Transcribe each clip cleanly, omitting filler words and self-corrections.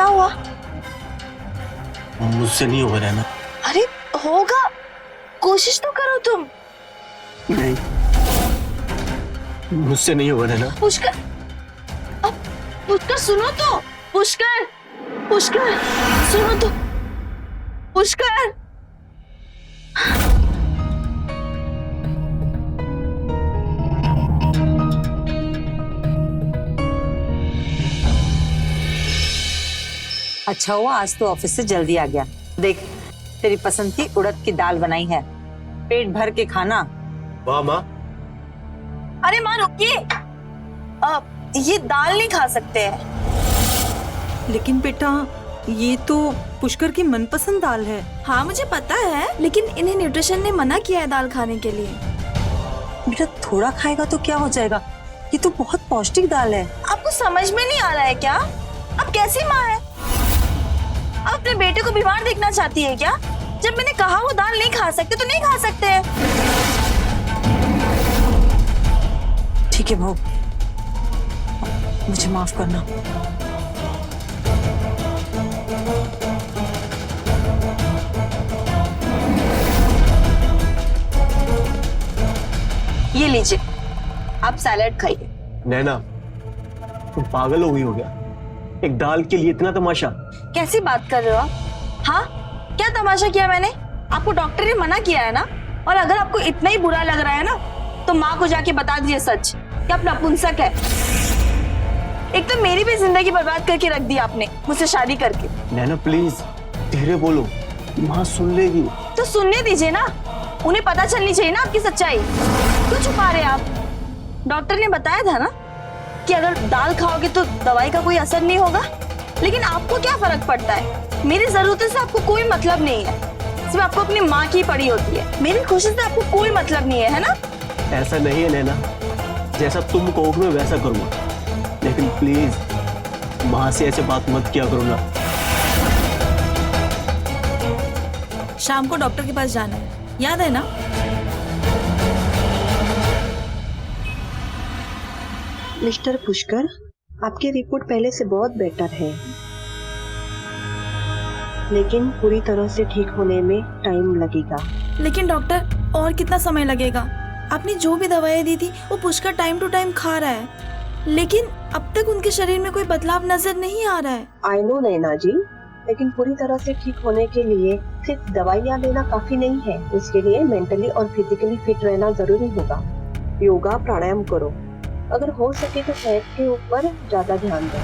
क्या हुआ? मुझसे नहीं होगा रहना। अरे होगा, कोशिश तो करो तुम। नहीं, मुझसे नहीं होगा रहना। पुष्कर, अब पुष्कर सुनो तो। पुष्कर, पुष्कर सुनो तो। पुष्कर, अच्छा हुआ आज तो ऑफिस से जल्दी आ गया। देख, तेरी पसंद की उड़द की दाल बनाई है, पेट भर के खाना। वाह माँ। अरे माँ रुकिए, ये दाल नहीं खा सकते हैं। लेकिन बेटा, ये तो पुष्कर की मनपसंद दाल है। हाँ मुझे पता है, लेकिन इन्हें न्यूट्रिशन ने मना किया है दाल खाने के लिए। बेटा थोड़ा खाएगा तो क्या हो जाएगा, ये तो बहुत पौष्टिक दाल है। आपको समझ में नहीं आ रहा है क्या? आप कैसी माँ है? आप अपने बेटे को बीमार देखना चाहती है क्या? जब मैंने कहा वो दाल नहीं खा सकते तो नहीं खा सकते हैं। ठीक है बहू, मुझे माफ करना। ये लीजिए, आप सैलेड खाइए। नैना, तुम पागल हो गई हो क्या? एक दाल के लिए इतना तमाशा? कैसी बात कर रहे हो आप? हाँ, क्या तमाशा किया मैंने? आपको डॉक्टर ने मना किया है ना? और अगर आपको इतना ही बुरा लग रहा है ना, तो माँ को जाके बता दीजिए सच कि आप नपुंसक है। एक तो मेरी भी जिंदगी बर्बाद करके रख दी आपने मुझसे शादी करके। नैना प्लीज धीरे बोलो, माँ सुन लेगी। तो सुनने दीजिए ना, उन्हें पता चलनी चाहिए ना आपकी सच्चाई। क्यों छुपा रहे हैं आप? डॉक्टर ने बताया था ना कि अगर दाल खाओगे तो दवाई का कोई असर नहीं होगा। लेकिन आपको क्या फर्क पड़ता है? मेरी जरूरतों से आपको कोई मतलब नहीं है, सिर्फ आपको अपनी माँ की पड़ी होती है। मेरी खुशी से आपको कोई मतलब नहीं है ना? ऐसा नहीं है नैना, जैसा तुम कहोगे मैं वैसा करूंगा, लेकिन प्लीज माँ से ऐसे बात मत किया करो ना। शाम को डॉक्टर के पास जाना है, याद है ना? मिस्टर पुष्कर, आपकी रिपोर्ट पहले से बहुत बेटर है, लेकिन पूरी तरह से ठीक होने में टाइम लगेगा। लेकिन डॉक्टर, और कितना समय लगेगा? आपने जो भी दवाएं दी थी वो पुष्कर टाइम टू टाइम खा रहा है, लेकिन अब तक उनके शरीर में कोई बदलाव नजर नहीं आ रहा है। आई नो नैना जी, लेकिन पूरी तरह से ठीक होने के लिए सिर्फ दवाइयाँ लेना काफी नहीं है। उसके लिए मेंटली और फिजिकली फिट रहना जरूरी होगा। योगा प्राणायाम करो, अगर हो सके तो सेहत के ऊपर ज्यादा ध्यान दें।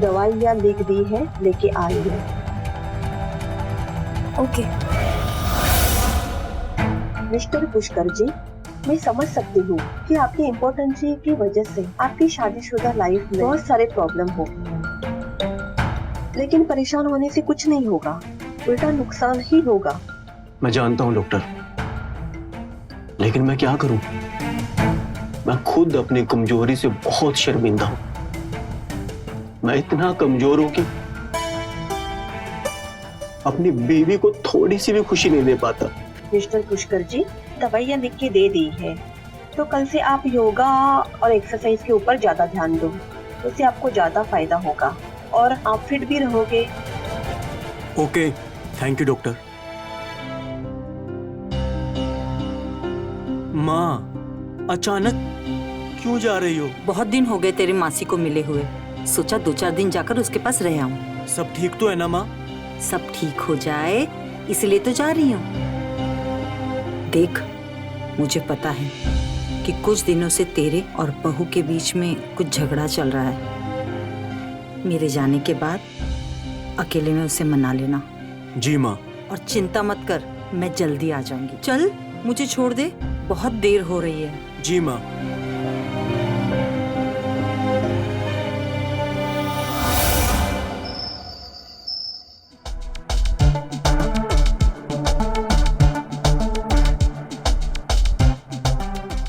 दवाइयाँ लिख दी है, लेके आइए। ओके। मिस्टर पुष्कर जी, मैं समझ सकती हूँ कि आपकी इम्पोर्टेंसी की वजह से आपकी शादीशुदा लाइफ में बहुत सारे प्रॉब्लम हो, लेकिन परेशान होने से कुछ नहीं होगा, उल्टा नुकसान ही होगा। मैं जानता हूँ डॉक्टर, लेकिन मैं क्या करूं? मैं खुद अपनी कमजोरी से बहुत शर्मिंदा हूं। मैं इतना कमजोर हूं कि अपनी बीवी को थोड़ी सी भी खुशी नहीं दे पाता। मिस्टर पुष्कर जी, दवाइयाँ लिख के दे दी है, तो कल से आप योगा और एक्सरसाइज के ऊपर ज्यादा ध्यान दो, उससे आपको ज्यादा फायदा होगा और आप फिट भी रहोगे। Okay, thank you doctor. माँ, अचानक क्यों जा रही हो? बहुत दिन हो गए तेरे मासी को मिले हुए, सोचा 2-4 दिन जाकर उसके पास रह आऊं। सब ठीक तो है ना माँ? सब ठीक हो जाए इसलिए तो जा रही हूँ। देख, मुझे पता है कि कुछ दिनों से तेरे और बहू के बीच में कुछ झगड़ा चल रहा है। मेरे जाने के बाद अकेले में उसे मना लेना। जी माँ। और चिंता मत कर, मैं जल्दी आ जाऊंगी। चल, मुझे छोड़ दे, बहुत देर हो रही है। जी माँ।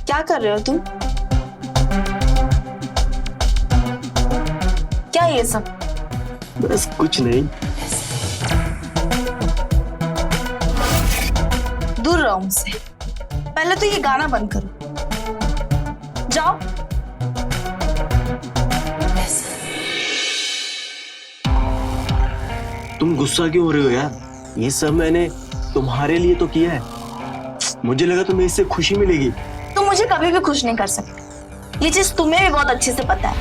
क्या कर रहे हो तुम? क्या ये सब? बस कुछ नहीं। दूर रहो मुझसे। पहले तो ये गाना बंद करो। जाओ। तुम गुस्सा क्यों हो रहे हो यार? ये सब मैंने तुम्हारे लिए तो किया है। मुझे लगा तुम्हें इससे खुशी मिलेगी। तुम मुझे कभी भी खुश नहीं कर सकते, ये चीज तुम्हें भी बहुत अच्छे से पता है।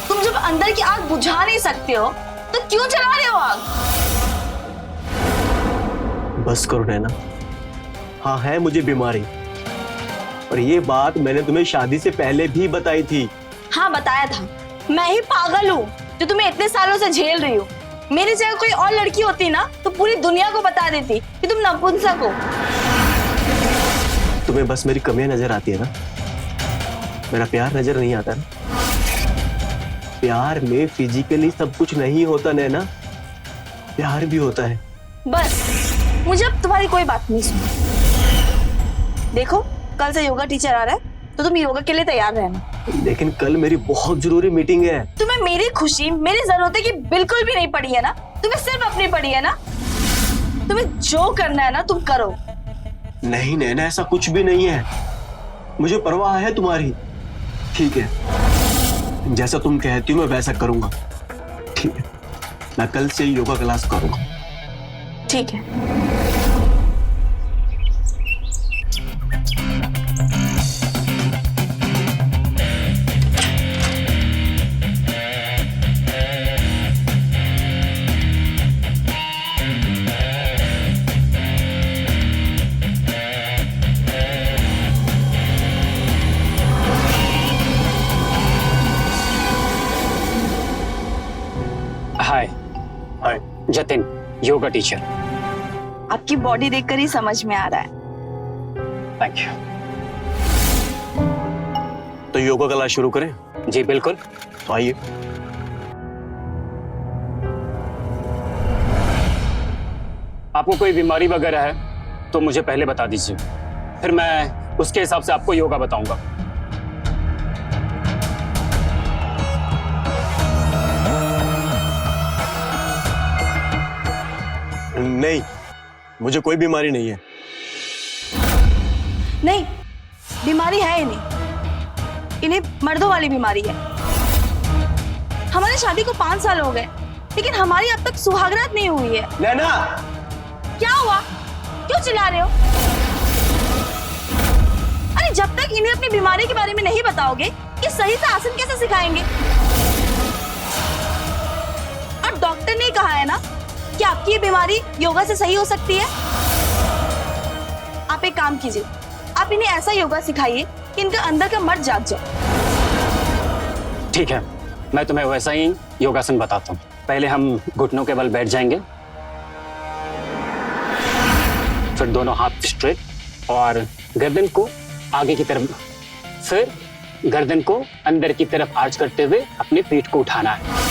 तुम जब अंदर की आग बुझा नहीं सकते हो तो क्यों चला रहे हो आग? बस करो नैना। हाँ, है मुझे बीमारी, और ये बात मैंने तुम्हें शादी से पहले भी बताई थी। हाँ बताया था। मैं ही पागल हूँ जो तुम्हें इतने सालों से झेल रही हूँ। मेरी जगह कोई और लड़की होती ना तो पूरी दुनिया को बता देती कि तुम नपुंसक हो। तुम्हें बस मेरी कमियां नजर आती है ना, मेरा प्यार नजर नहीं आता ना। प्यार में फिजिकली सब कुछ नहीं होता नैना, प्यार भी होता है। बस मुझे अब तुम्हारी कोई बात नहीं सुनी। देखो कल से योगा टीचर आ रहा है तो तुम योगा के लिए तैयार रहना। लेकिन कल मेरी बहुत जरूरी मीटिंग है। तुम्हें मेरी खुशी, मेरी जरूरतें की बिल्कुल भी नहीं पड़ी है ना? तुम्हें सिर्फ अपनी पड़ी है ना? तुम्हें जो करना है ना तुम करो। नहीं नैना, ऐसा कुछ भी नहीं है। मुझे परवाह है तुम्हारी। ठीक है, जैसा तुम कहती हो मैं वैसा करूंगा। ठीक है, मैं कल से योगा क्लास करूंगा। ठीक है। हाय, हाय। जतिन, योगा टीचर। आपकी बॉडी देखकर ही समझ में आ रहा है। Thank you. तो योगा क्लास शुरू करें? जी बिल्कुल। तो आइए। आपको कोई बीमारी वगैरह है तो मुझे पहले बता दीजिए, फिर मैं उसके हिसाब से आपको योगा बताऊंगा। नहीं, मुझे कोई बीमारी नहीं है। नहीं, बीमारी है इन्हें मर्दों वाली बीमारी है। हमारी शादी को 5 साल हो गए लेकिन हमारी अब तक सुहागरात नहीं हुई है। नैना! क्या हुआ? क्यों चिल्ला रहे हो? अरे जब तक इन्हें अपनी बीमारी के बारे में नहीं बताओगे कि सही से आसन कैसे सिखाएंगे? और डॉक्टर ने कहा है ना कि आपकी ये बीमारी योगा से सही हो सकती है। आप एक काम कीजिए, आप इन्हें ऐसा योगा सिखाइए कि इनका अंदर का मर्द जाग जाए। ठीक है, मैं तुम्हें वैसा ही योगासन बताता हूँ। पहले हम घुटनों के बल बैठ जाएंगे, फिर दोनों हाथ स्ट्रेट और गर्दन को आगे की तरफ, फिर गर्दन को अंदर की तरफ आर्च करते हुए अपनी पीठ को उठाना है।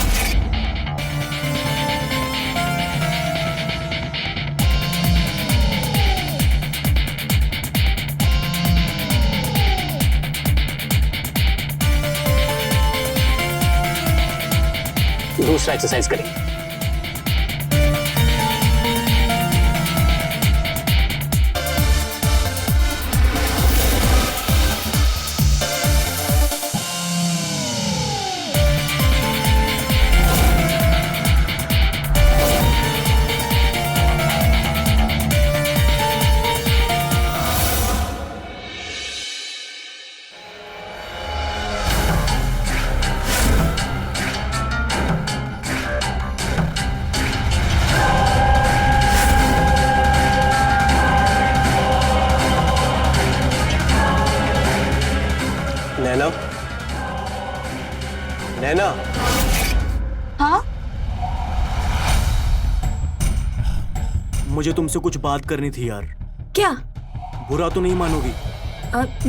दूसरा एक्सरसाइज करेंगे। नैना, नैना, हाँ मुझे तुमसे कुछ बात करनी थी यार। क्या? बुरा तो नहीं मानोगी?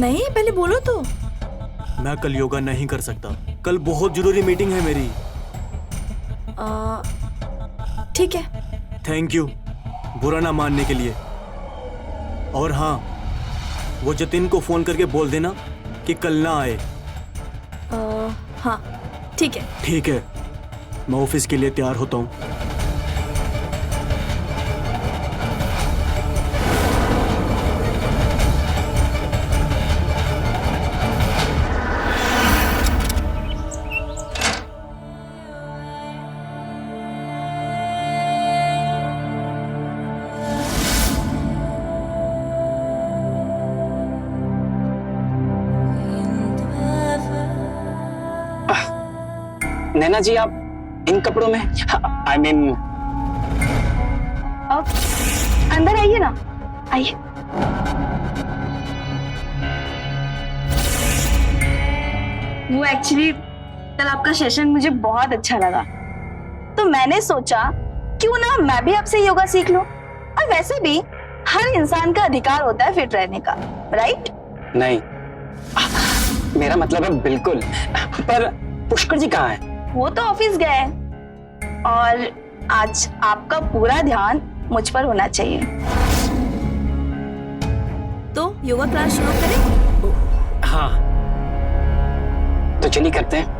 नहीं, पहले बोलो तो। मैं कल योगा नहीं कर सकता। कल बहुत जरूरी मीटिंग है मेरी। ठीक है। थैंक यू बुरा ना मानने के लिए। और हाँ, वो जतिन को फोन करके बोल देना कि कल ना आए। हाँ ठीक है। ठीक है, मैं ऑफिस के लिए तैयार होता हूँ। नैना जी आप इन कपड़ों में, आई मीन अब अंदर आइए ना, आइए। वो एक्चुअली कल आपका सेशन मुझे बहुत अच्छा लगा, तो मैंने सोचा क्यों ना मैं भी आपसे योगा सीख लूं। और वैसे भी हर इंसान का अधिकार होता है फिट रहने का, राइट? नहीं, मेरा मतलब है बिल्कुल। पर पुष्कर जी कहाँ है? वो तो ऑफिस गए हैं और आज आपका पूरा ध्यान मुझ पर होना चाहिए। तो योगा क्लास शुरू करें? हाँ, तो चलिए करते हैं।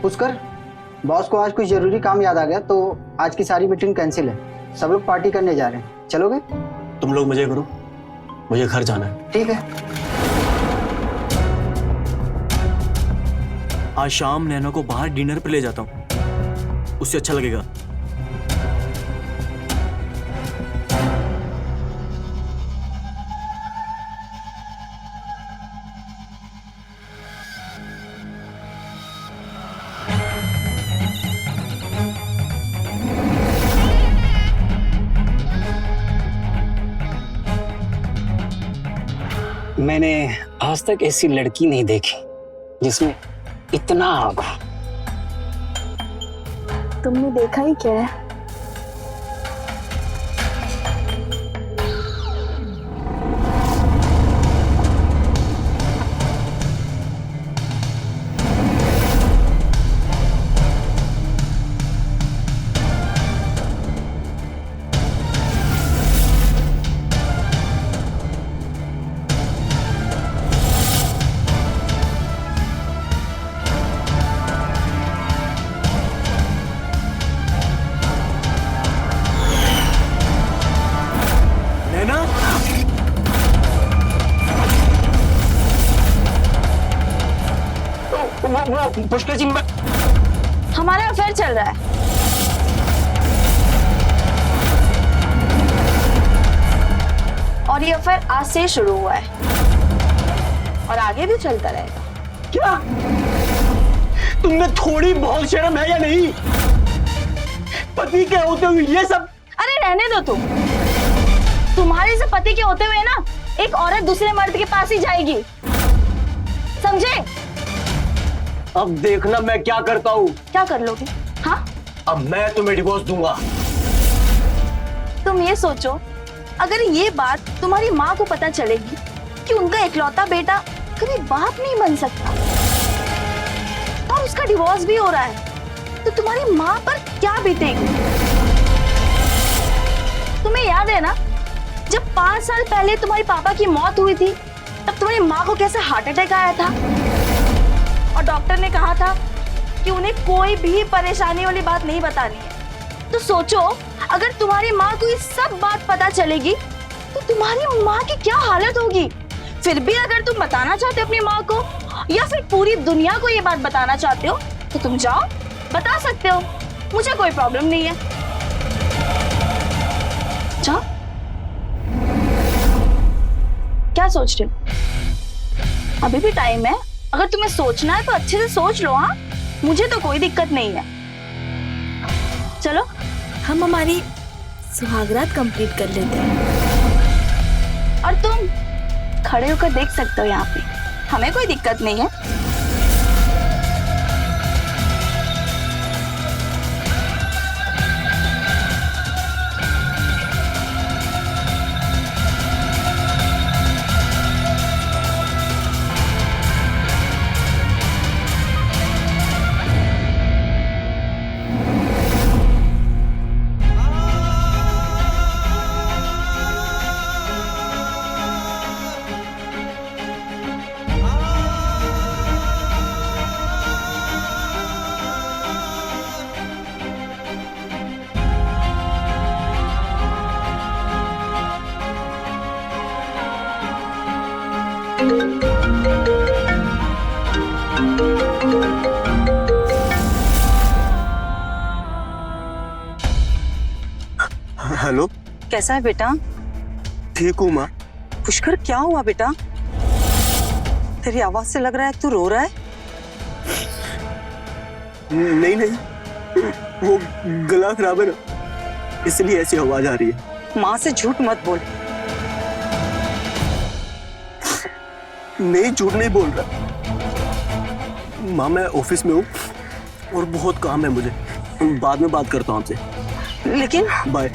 पुष्कर, बॉस को आज कुछ जरूरी काम याद आ गया तो आज की सारी मीटिंग कैंसिल है। सब लोग पार्टी करने जा रहे हैं, चलोगे? तुम लोग मजे करो, मुझे घर जाना है। ठीक है। आज शाम नैना को बाहर डिनर पे ले जाता हूँ, उससे अच्छा लगेगा। मैंने आज तक ऐसी लड़की नहीं देखी जिसमें इतना आग हो। तुमने देखा ही क्या है? वो पुष्कर जी, हमारा अफेयर चल रहा है। और ये अफेयर आज से शुरू हुआ है और आगे भी चलता रहेगा। क्या तुमने थोड़ी बहुत शर्म है या नहीं? पति के होते हुए ये सब? अरे रहने दो तुम। तुम्हारे से पति के होते हुए ना एक औरत दूसरे मर्द के पास ही जाएगी, समझे? अब देखना मैं क्या करता हूँ। क्या कर लोगे? हाँ, अब मैं तुम्हें डिवोर्स दूंगा। तुम ये सोचो, अगर ये बात तुम्हारी माँ को पता चलेगी कि उनका इकलौता बेटा कभी बाप नहीं बन सकता और उसका डिवोर्स भी हो रहा है, तो तुम्हारी माँ पर क्या बीतेगी? तुम्हें याद है ना, जब 5 साल पहले तुम्हारे पापा की मौत हुई थी, तब तुम्हारी माँ को कैसे हार्ट अटैक आया था और डॉक्टर ने कहा था कि उन्हें कोई भी परेशानी वाली बात नहीं बतानी है। तो सोचो, अगर तुम्हारी माँ को ये सब बात पता चलेगी तो तुम्हारी माँ की क्या हालत होगी। फिर भी अगर तुम बताना चाहते हो अपनी माँ को या फिर पूरी दुनिया को ये बात बताना चाहते हो तो तुम जाओ, बता सकते हो, मुझे कोई प्रॉब्लम नहीं है। सोचा? क्या सोच रहे हो? अभी भी टाइम है, अगर तुम्हें सोचना है तो अच्छे से सोच लो। हाँ, मुझे तो कोई दिक्कत नहीं है। चलो हम हमारी सुहागरात कंप्लीट कर लेते हैं। और तुम खड़े होकर देख सकते हो यहाँ पे, हमें कोई दिक्कत नहीं है। हेलो, कैसा है बेटा? ठीक हूँ माँ। पुष्कर, क्या हुआ बेटा? तेरी आवाज से लग रहा है तू रो रहा है। नहीं नहीं, वो गला खराब है ना, इसलिए ऐसी आवाज आ रही है। माँ से झूठ मत बोल। नहीं, झूठ नहीं बोल रहा माँ, मैं ऑफिस में हूँ और बहुत काम है मुझे। बाद में बात करता हूँ आपसे। लेकिन बाय।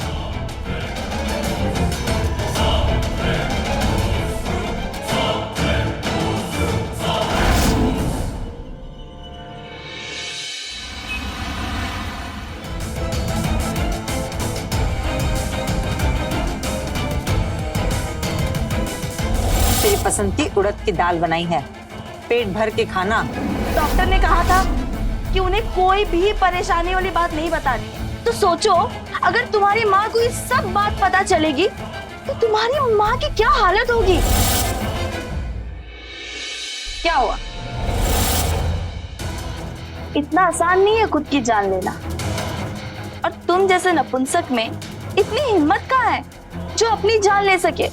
तेरी पसंद की उड़द की दाल बनाई है, पेट भर के खाना। डॉक्टर ने कहा था कि उन्हें कोई भी परेशानी वाली बात नहीं बतानी है। तो सोचो, अगर तुम्हारी माँ को ये सब बात पता चलेगी तो तुम्हारी माँ की क्या हालत होगी। क्या हुआ? इतना आसान नहीं है खुद की जान लेना। और तुम जैसे नपुंसक में इतनी हिम्मत कहाँ है जो अपनी जान ले सके।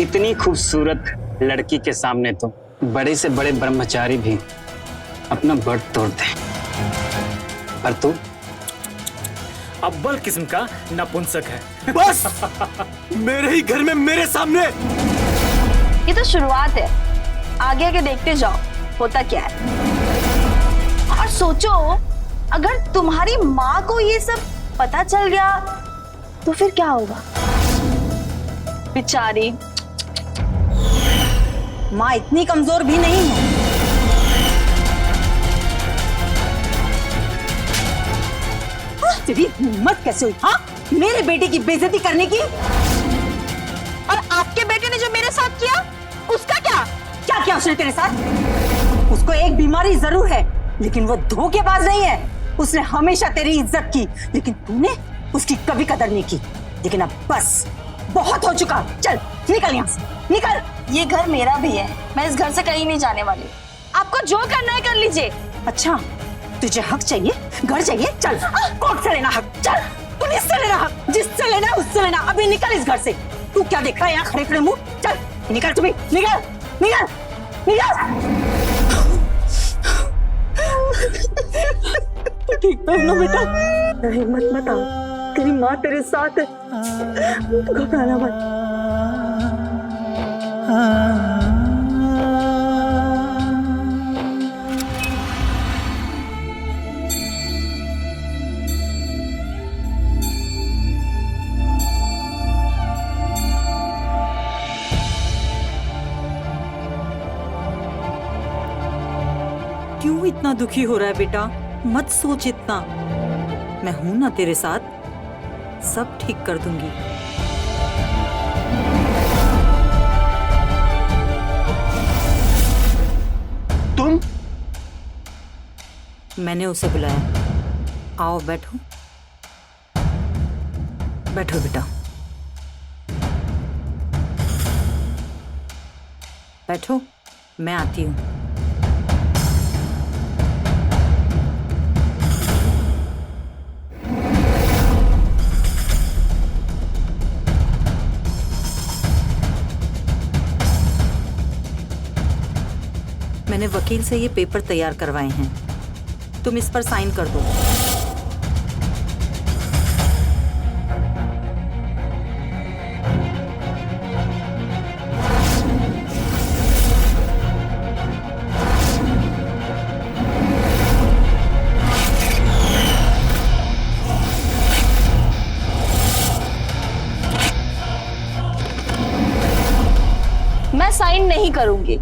इतनी खूबसूरत लड़की के सामने तो बड़े से बड़े ब्रह्मचारी भी अपना बड़ तोड़ते हैं, पर तू अव्वल किस्म का नपुंसक है। बस मेरे ही घर में मेरे सामने। ये तो शुरुआत है, आगे आगे देखते जाओ होता क्या है। और सोचो, अगर तुम्हारी माँ को ये सब पता चल गया तो फिर क्या होगा? बेचारी माँ इतनी कमजोर भी नहीं है। तेरी हिम्मत कैसे हुई हाँ, मेरे बेटे की बेइज्जती करने की? और आपके बेटे ने जो मेरे साथ किया उसका क्या? क्या किया उसने तेरे साथ? उसको एक बीमारी जरूर है, लेकिन वो धोखेबाज नहीं है। उसने हमेशा तेरी इज्जत की, लेकिन तूने उसकी कभी कदर नहीं की। लेकिन अब बस बहुत हो चुका, चल निकल यहाँ से, निकल। ये घर मेरा भी है, मैं इस घर से कहीं नहीं जाने वाली। आपको जो करना है कर लीजिए। अच्छा, तुझे हक चाहिए, घर चाहिए, चल कोर्ट से लेना हक, चल पुलिस से लेना हक, जिससे लेना उससे लेना। अभी निकल इस घर से। तू क्या देख रहा है यहाँ खड़े खड़े मुंह? चल निकल, तुम्हें निकल निकल निकल। ठीक है ना बेटा, हिम्मत मत आ, तेरी माँ तेरे साथ है, घबराना मत। क्यों इतना दुखी हो रहा है बेटा? मत सोच इतना, मैं हूं ना तेरे साथ, सब ठीक कर दूंगी। तुम? मैंने उसे बुलाया। आओ बैठो, बैठो बेटा, बैठो, मैं आती हूँ। मैंने वकील से ये पेपर तैयार करवाए हैं, तुम इस पर साइन कर दो। मैं साइन नहीं करूंगी,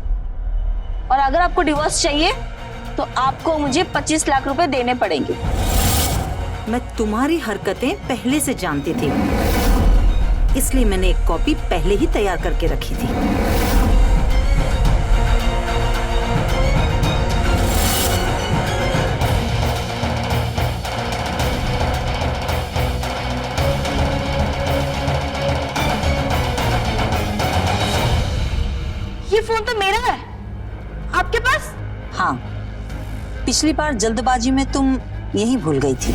और अगर आपको डिवोर्स चाहिए तो आपको मुझे 25 लाख रुपए देने पड़ेंगे। मैं तुम्हारी हरकतें पहले से जानती थी, इसलिए मैंने एक कॉपी पहले ही तैयार करके रखी थी। ये फोन तो मेरा है, आपके पास? हाँ, पिछली बार जल्दबाजी में तुम यही भूल गई थी।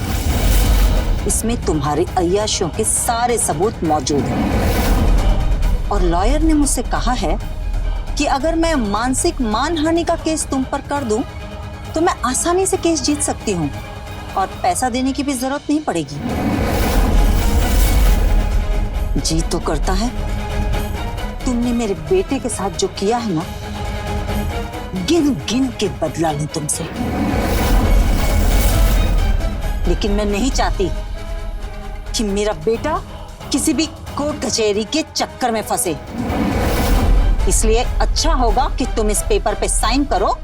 इसमें तुम्हारे अय्याशियों के सारे सबूत मौजूद हैं। और लॉयर ने मुझसे कहा है कि अगर मैं मानसिक मानहानि का केस तुम पर कर दूं, तो मैं आसानी से केस जीत सकती हूँ और पैसा देने की भी जरूरत नहीं पड़ेगी। जी तो करता है तुमने मेरे बेटे के साथ जो किया है ना, गिन गिन के बदला लूं तुमसे। लेकिन मैं नहीं चाहती कि मेरा बेटा किसी भी कोर्ट कचहरी के चक्कर में फंसे। इसलिए अच्छा होगा कि तुम इस पेपर पे साइन करो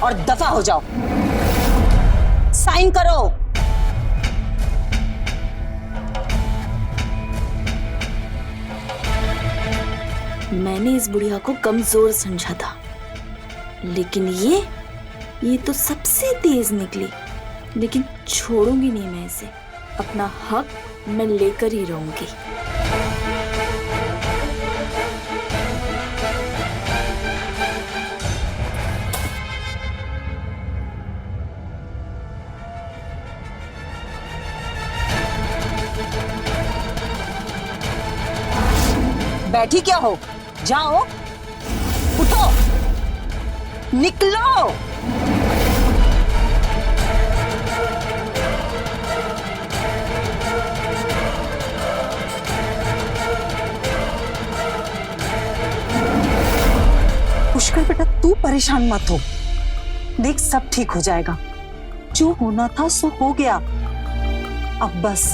और दफा हो जाओ। साइन करो। मैंने इस बुढ़िया को कमजोर समझा था, लेकिन ये तो सबसे तेज निकली। लेकिन छोड़ूंगी नहीं मैं इसे, अपना हक मैं लेकर ही रहूंगी। बैठी क्या हो? जाओ, उठो, निकलो। पुष्कर बेटा, तू परेशान मत हो। देख, सब ठीक हो जाएगा। जो होना था सो हो गया। अब बस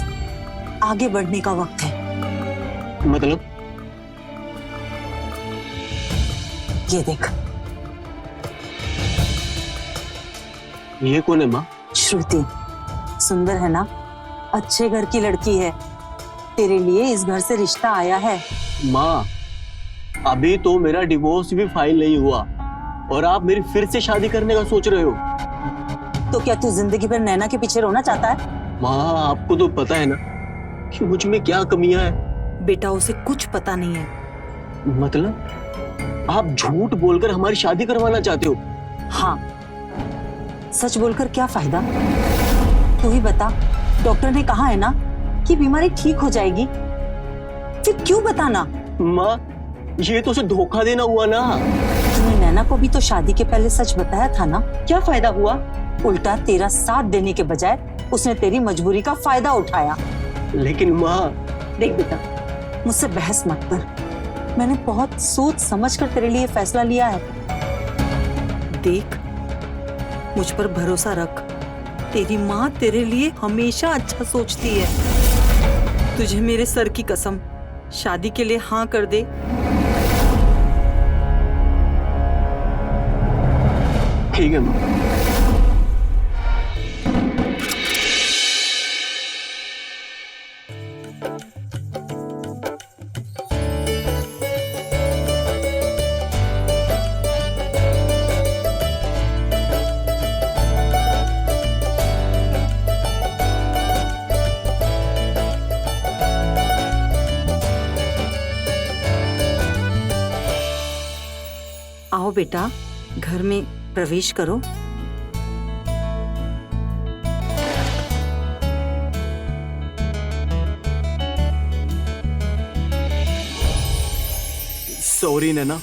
आगे बढ़ने का वक्त है। मतलब? ये देख, ये कौन है माँ? श्रुति। सुंदर है ना? अच्छे घर की लड़की है। तेरे लिए इस घर से रिश्ता आया है। माँ, अभी तो मेरा डिवोर्स भी फाइल नहीं हुआ और आप मेरी फिर से शादी करने का सोच रहे हो। तो क्या तू जिंदगी भर नैना के पीछे रोना चाहता है? माँ, आपको तो पता है ना कि मुझ में क्या कमियां हैं। बेटा, उसे कुछ पता नहीं है। मतलब आप झूठ बोलकर हमारी शादी करवाना चाहते हो? हाँ, सच बोलकर क्या फायदा? तू ही बता। डॉक्टर ने कहा है ना कि बीमारी ठीक हो जाएगी, फिर क्यों बताना? माँ, ये तो उसे धोखा देना हुआ ना। तूने नैना को भी तो शादी के पहले सच बताया था ना। क्या फायदा हुआ? उल्टा तेरा साथ देने के बजाय उसने तेरी मजबूरी का फायदा उठाया। लेकिन माँ। देख बेटा, मुझसे बहस मत कर। मैंने बहुत सोच समझ कर तेरे लिए फैसला लिया है। देख, मुझ पर भरोसा रख। तेरी माँ तेरे लिए हमेशा अच्छा सोचती है। तुझे मेरे सर की कसम, शादी के लिए हाँ कर दे। ठीक है माँ। आओ बेटा, घर में प्रवेश करो। सॉरी नैना।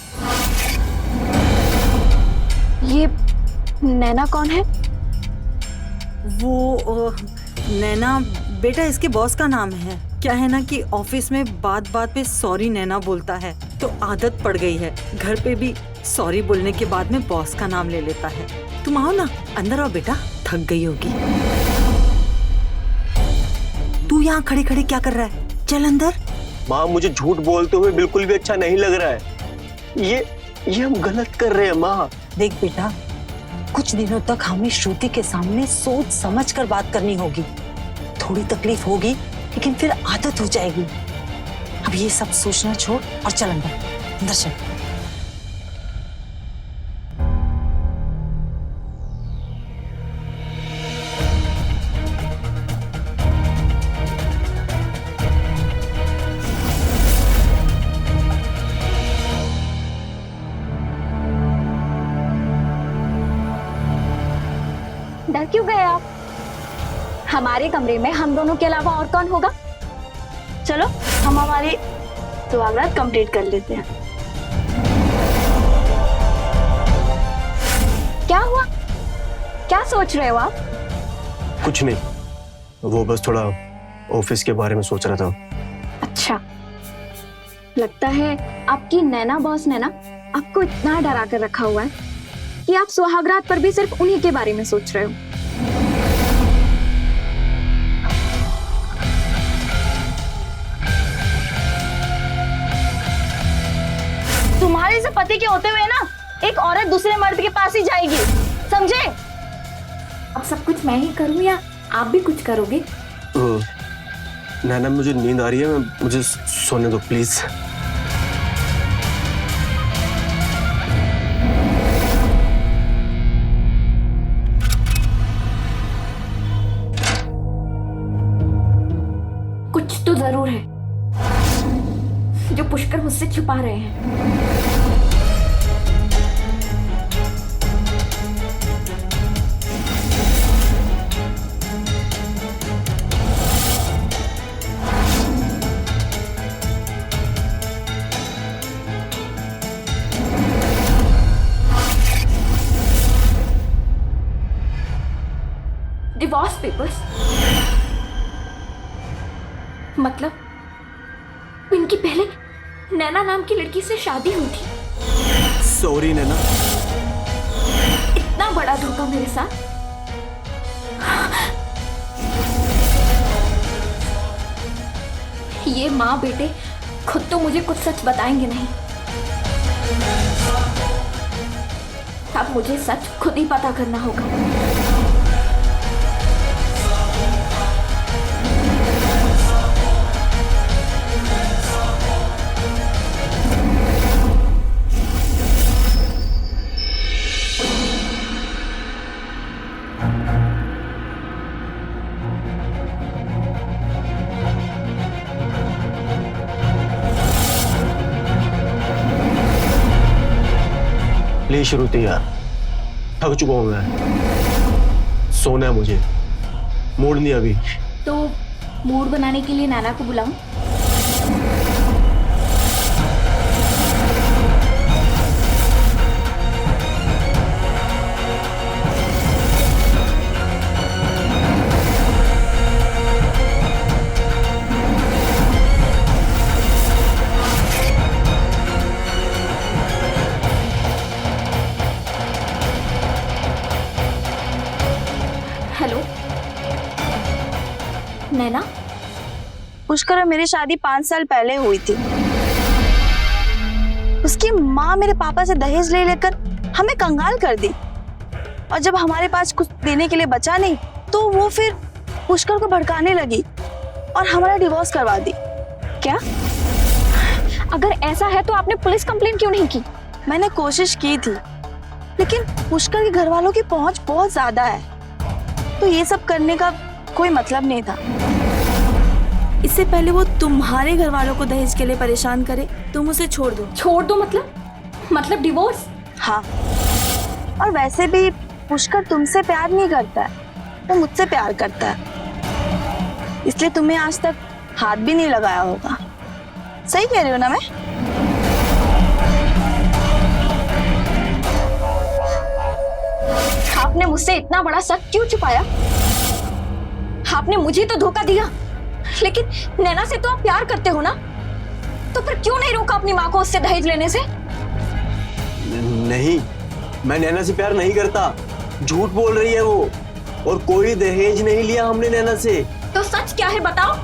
ये नैना कौन है? वो नैना बेटा इसके बॉस का नाम है। क्या है ना कि ऑफिस में बात बात पे सॉरी नैना बोलता है तो आदत पड़ गई है। घर पे भी सॉरी बोलने के बाद में बॉस का नाम ले लेता है। तुम आओ ना, अंदर आओ बेटा, थक गई होगी। तू यहाँ खड़े खड़े क्या कर रहा है? चल अंदर। माँ मुझे झूठ बोलते हुए बिल्कुल भी अच्छा नहीं लग रहा है। ये हम गलत कर रहे हैं माँ। देख बेटा, कुछ दिनों तक हमें श्रुति के सामने सोच समझ कर बात करनी होगी। थोड़ी तकलीफ होगी लेकिन फिर आदत हो जाएगी। अब ये सब सोचना छोड़ और चल अंदर चल। डर क्यों गए आप? हमारे कमरे में हम दोनों के अलावा और कौन होगा? चलो हम हमारी स्वागत कंप्लीट कर लेते हैं। क्या हुआ? क्या सोच रहे हो आप? कुछ नहीं, वो बस थोड़ा ऑफिस के बारे में सोच रहा था। अच्छा, लगता है आपकी नैना बॉस ने ना आपको इतना डरा कर रखा हुआ है कि आप सुहागरात पर भी सिर्फ उन्हीं के बारे में सोच रहे हो। तुम्हारे से पति के होते हुए ना एक औरत दूसरे मर्द के पास ही जाएगी, समझे? अब सब कुछ मैं ही करूं या आप भी कुछ करोगे? नैना मुझे नींद आ रही है, मुझे सोने दो प्लीज। कुछ तो जरूर है जो पुष्कर मुझसे छुपा रहे हैं। डिवोर्स पेपर्स, मतलब इनकी पहले नैना नाम की लड़की से शादी हुई थी। सॉरी नैना। इतना बड़ा धोखा मेरे साथ। ये माँ बेटे खुद तो मुझे कुछ सच बताएंगे नहीं। अब मुझे सच खुद ही पता करना होगा। प्लीज श्रुति यार, थक चुका हूं मैं, सोना है मुझे, मूड नहीं अभी। तो मूड बनाने के लिए नैना को बुलाऊं? हेलो नैना, पुष्कर और मेरी शादी 5 साल पहले हुई थी। उसकी माँ मेरे पापा से दहेज ले लेकर हमें कंगाल कर दी, और जब हमारे पास कुछ देने के लिए बचा नहीं तो वो फिर पुष्कर को भड़काने लगी और हमारा डिवोर्स करवा दी। क्या? अगर ऐसा है तो आपने पुलिस कंप्लेंट क्यों नहीं की? मैंने कोशिश की थी, लेकिन पुष्कर के घर वालों की पहुंच बहुत ज्यादा है, तो ये सब करने का कोई मतलब नहीं था। इससे पहले वो तुम्हारे घर वालों को दहेज के लिए परेशान करे, तुम उसे छोड़ दो। छोड़ दो मतलब डिवोर्स? हाँ, और वैसे भी पुष्कर तुमसे प्यार नहीं करता है, वो मुझसे प्यार करता है, इसलिए तुम्हें आज तक हाथ भी नहीं लगाया होगा। सही कह रही हो ना मैं? आपने मुझसे इतना बड़ा सच क्यों छुपाया? आपने मुझे तो धोखा दिया, लेकिन नैना से तो आप प्यार करते हो ना, तो फिर क्यों नहीं रोका अपनी माँ को उससे दहेज लेने से? नहीं, मैं नैना से प्यार नहीं करता, झूठ बोल रही है वो, और कोई दहेज नहीं लिया हमने नैना से। तो सच क्या है बताओ?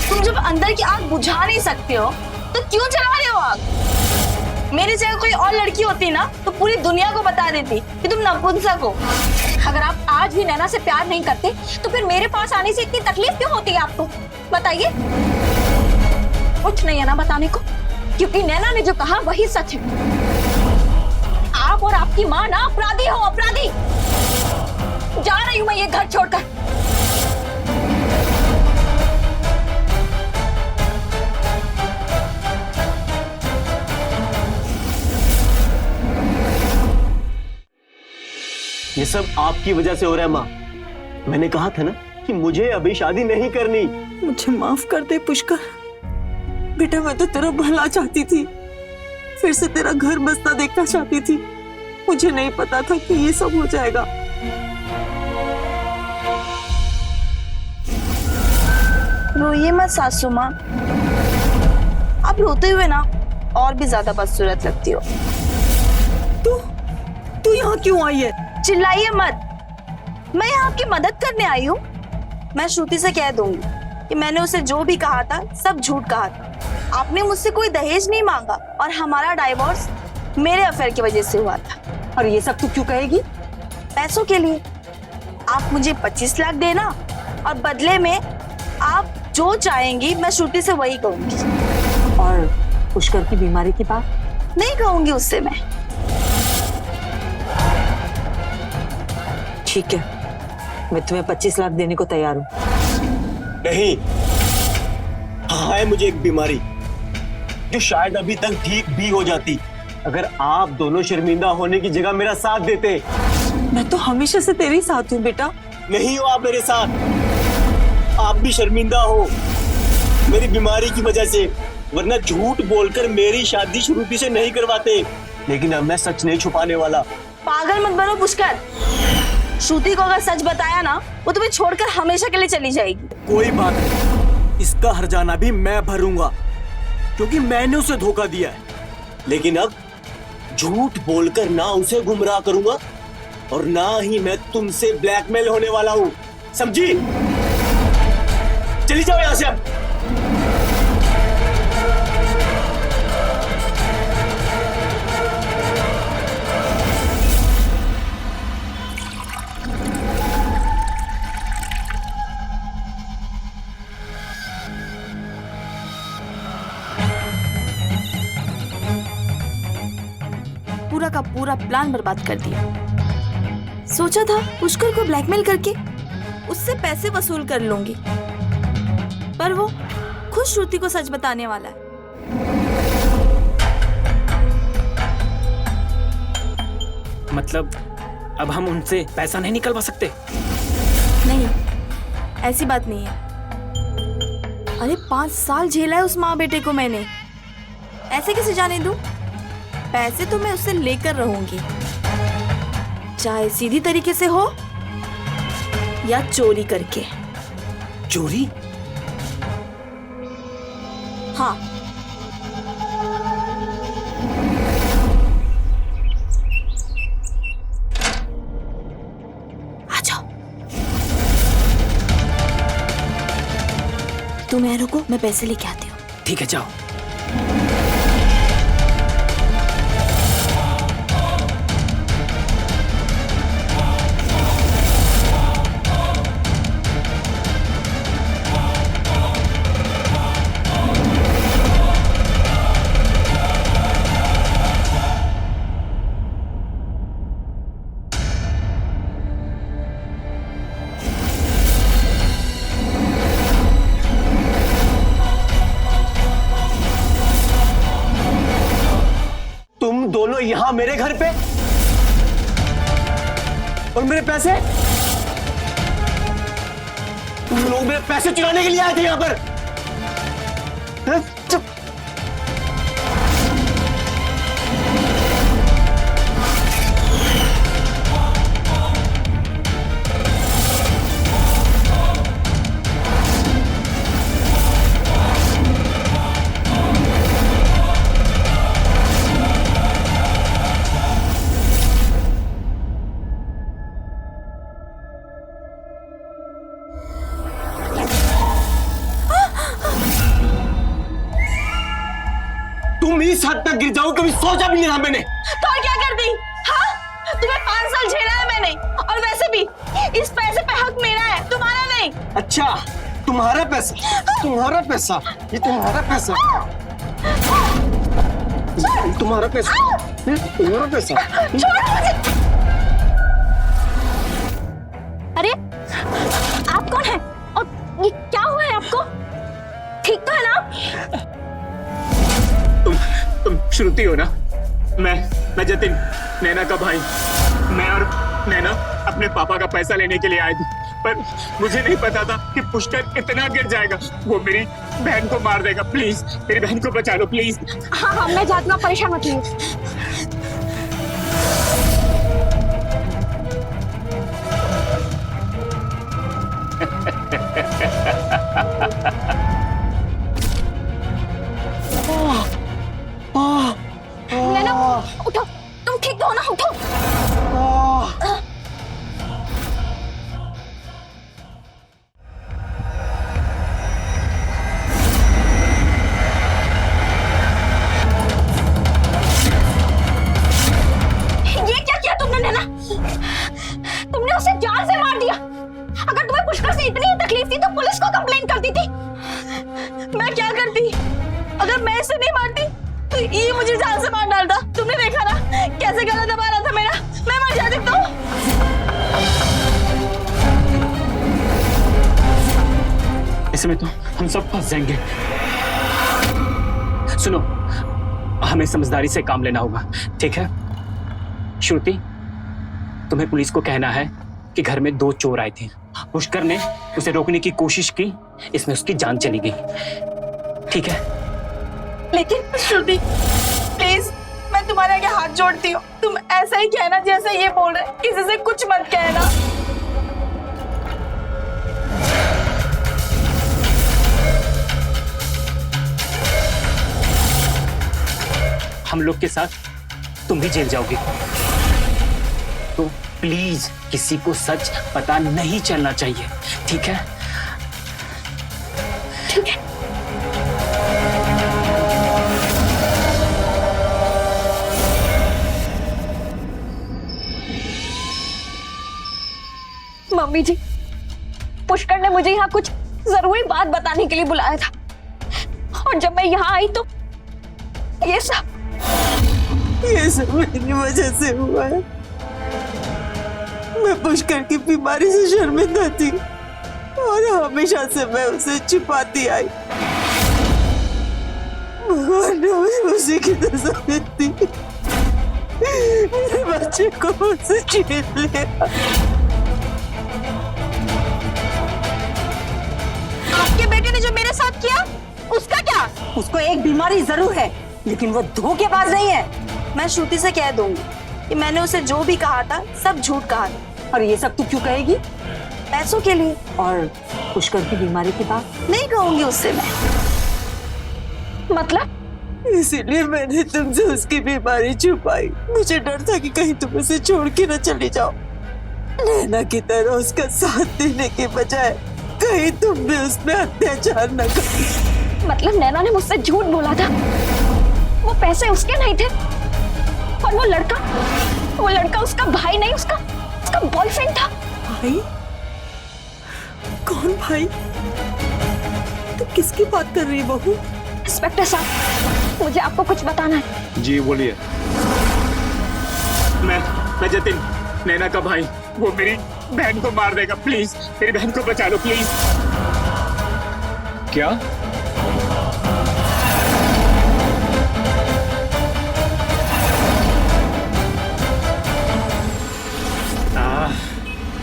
तुम जब अंदर की आग बुझा नहीं सकते हो तो क्यों जला रहे हो आग? मेरी जगह कोई और लड़की होती ना तो पूरी दुनिया को बता देती कि तुम नपुंसक हो। अगर आप आज भी नैना से प्यार नहीं करते तो फिर मेरे पास आने से इतनी तकलीफ क्यों होती है आपको? बताइए। कुछ नहीं है ना बताने को, क्योंकि नैना ने जो कहा वही सच है। आप और आपकी माँ ना अपराधी हो, अपराधी। जा रही हूँ मैं ये घर छोड़कर। ये सब आपकी वजह से हो रहा है माँ। मैंने कहा था ना कि मुझे अभी शादी नहीं करनी। मुझे माफ कर दे पुष्कर। बेटा मैं तो तेरा भला चाहती थी, फिर से तेरा घर बसता देखना चाहती थी। मुझे नहीं पता था कि ये सब हो जाएगा। रोइए मत सासू माँ, आप रोते हुए ना और भी ज्यादा बदसूरत लगती हो। तू यहाँ क्यों आई है? चिल्लाइए मत, मैं यहाँ आपकी मदद करने आई हूँ। मैं श्रुति से कह दूंगी कि मैंने उसे जो भी कहा था सब झूठ कहा था। आपने मुझसे कोई दहेज नहीं मांगा और हमारा डाइवोर्स मेरे अफेयर की वजह से हुआ था। और ये सब तू क्यों कहेगी? पैसों के लिए। आप मुझे 25 लाख देना और बदले में आप जो चाहेंगी मैं श्रुति से वही कहूंगी। और पुष्कर की बीमारी की बात नहीं कहूंगी उससे मैं। ठीक है, मैं तुम्हें 25 लाख देने को तैयार हूँ। नहीं, हाँ है मुझे एक बीमारी जो शायद अभी तक ठीक भी हो जाती अगर आप दोनों शर्मिंदा होने की जगह मेरा साथ देते। मैं तो हमेशा से तेरे साथ हूँ बेटा। नहीं हो आप मेरे साथ, आप भी शर्मिंदा हो मेरी बीमारी की वजह से, वरना झूठ बोलकर मेरी शादी श्रुति से नहीं करवाते। लेकिन अब मैं सच नहीं छुपाने वाला। पागल मत बनो पुष्कर। श्रुति को अगर सच बताया ना वो तुम्हें छोड़कर हमेशा के लिए चली जाएगी। कोई बात नहीं, इसका हर्जाना भी मैं भरूंगा, क्योंकि मैंने उसे धोखा दिया है। लेकिन अब झूठ बोलकर ना उसे गुमराह करूंगा और ना ही मैं तुमसे ब्लैकमेल होने वाला हूं, समझी? चली जाओ यहां से अब। पूरा का पूरा प्लान बर्बाद कर दिया। सोचा था पुष्कर को ब्लैकमेल करके उससे पैसे वसूल कर लूंगी, पर वो खुद श्रुति को सच बताने वाला है। मतलब अब हम उनसे पैसा नहीं निकलवा सकते? नहीं, ऐसी बात नहीं है। अरे 5 साल झेला है उस माँ बेटे को मैंने, ऐसे कैसे जाने दूं? पैसे तो मैं उससे लेकर रहूंगी, चाहे सीधी तरीके से हो या चोरी करके। चोरी? हाँ, आ जाओ। तुम यहाँ रुको, मैं पैसे लेके आती हूँ। ठीक है, जाओ। तुम दोनों यहां मेरे घर पे और मेरे पैसे? तुम लोग मेरे पैसे चुराने के लिए आए थे यहां पर? चुप। इस हद तक गिर जाऊं कभी सोचा भी नहीं था मैंने। तो और क्या कर दी? हाँ, तुम्हें 5 साल झेला है मैंने, और वैसे भी इस पैसे पे हक मेरा है, तुम्हारा नहीं। अच्छा, तुम्हारा पैसा, तुम्हारा पैसा, ये तुम्हारा पैसा, तुम्हारा पैसा, तुम्हारा पैसा। छोड़ो मुझे। अरे आप कौन हैं? और ये क्या हुआ है आपको? ठीक तो है ना? तुम श्रुति हो ना? मैं जतिन, नैना का भाई। मैं और नैना अपने पापा का पैसा लेने के लिए आए थे, पर मुझे नहीं पता था कि पुष्कर इतना गिर जाएगा। वो मेरी बहन को मार देगा। प्लीज मेरी बहन को बचा लो प्लीज। हाँ हाँ, मैं जाती हूँ, परेशान मत होइए। नैना, उठो, तुम ठीक तो हो ना? उठो। ये क्या किया तुमने नैना? तुमने उसे जान से मार दिया। अगर तुम्हें पुष्कर से इतनी तकलीफ थी तो पुलिस को कंप्लेन करती थी। मैं क्या करती? अगर मैं इसे नहीं मारती तो ये मुझे जान से मार डालता। तुमने देखा ना कैसे गला दबा रहा था मेरा? मैं मर जाती तो। इसमें तो हम सब फंस जाएंगे। सुनो, हमें समझदारी से काम लेना होगा, ठीक है? श्रुति, तुम्हें पुलिस को कहना है कि घर में 2 चोर आए थे। पुष्कर ने उसे रोकने की कोशिश की, इसमें उसकी जान चली गई, ठीक है? लेकिन श्रुति प्लीज, मैं तुम्हारे आगे हाथ जोड़ती हूँ, तुम ऐसा ही कहना जैसे ये बोल रहे। किसी से कुछ मत कहना। हम लोग के साथ तुम भी जेल जाओगे, तो प्लीज किसी को सच पता नहीं चलना चाहिए, ठीक है? ठीक है। मम्मी जी, पुष्कर ने मुझे यहाँ कुछ जरूरी बात बताने के लिए बुलाया था, और जब मैं यहाँ आई तो ये सब मेरी वजह से हुआ है। मैं पुष्कर की बीमारी से शर्मिंदा थी और हमेशा से मैं उसे छिपाती आई। भगवान ने मुझे उसी की सजा दी। मेरे बच्चे को मुझसे छीन लिया। आपके बेटे ने जो मेरे साथ किया उसका क्या? उसको एक बीमारी जरूर है, लेकिन वो धोखेबाज नहीं है। मैं श्रुति से कह दूंगी कि मैंने उसे जो भी कहा था सब झूठ कहा था। और ये सब तू क्यों कहेगी? पैसों के लिए। और पुष्कर की बीमारी की बात नहीं कहूंगी उससे मैं। मतलब? इसीलिए मैंने तुमसे उसकी बीमारी छुपाई। मुझे डर था कि कहीं तुम उसे छोड़ के न चली जाओ। नैना की तरह उसका साथ देने के बजाय कहीं तुम भी उसमें अत्याचार न करो। मतलब नैना ने मुझसे झूठ बोला था? वो पैसे उसके नहीं थे, और वो लड़का उसका भाई नहीं, उसका बॉयफ्रेंड था। भाई? कौन भाई? तो किसकी बात कर रही है बहू? इंस्पेक्टर साहब, मुझे आपको कुछ बताना है। जी बोलिए। मैं जतिन, नैना का भाई। वो मेरी बहन को मार देगा। प्लीज मेरी बहन को बचा लो प्लीज। क्या?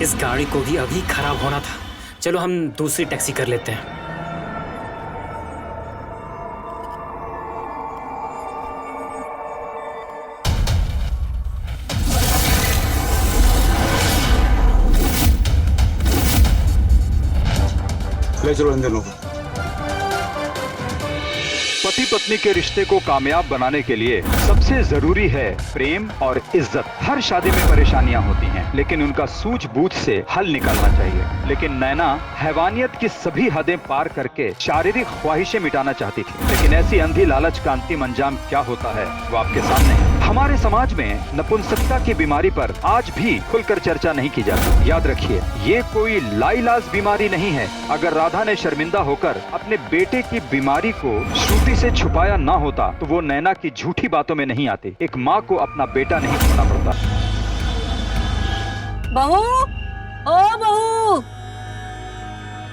इस गाड़ी को भी अभी खराब होना था। चलो हम दूसरी टैक्सी कर लेते हैं। ले चलो अंदर लोग। पति पत्नी के रिश्ते को कामयाब बनाने के लिए सबसे जरूरी है प्रेम और इज्जत। हर शादी में परेशानियां होती हैं, लेकिन उनका सूझबूझ से हल निकालना चाहिए। लेकिन नैना हैवानियत की सभी हदें पार करके शारीरिक ख्वाहिशें मिटाना चाहती थी, लेकिन ऐसी अंधी लालच का अंतिम अंजाम क्या होता है वो आपके सामने है। हमारे समाज में नपुंसकता की बीमारी पर आज भी खुलकर चर्चा नहीं की जाती। याद रखिए, ये कोई लाइलाज बीमारी नहीं है। अगर राधा ने शर्मिंदा होकर अपने बेटे की बीमारी को श्रुति से छुपाया ना होता तो वो नैना की झूठी बातों में नहीं आती। एक माँ को अपना बेटा नहीं खोना पड़ता। बहू, ओ बहू,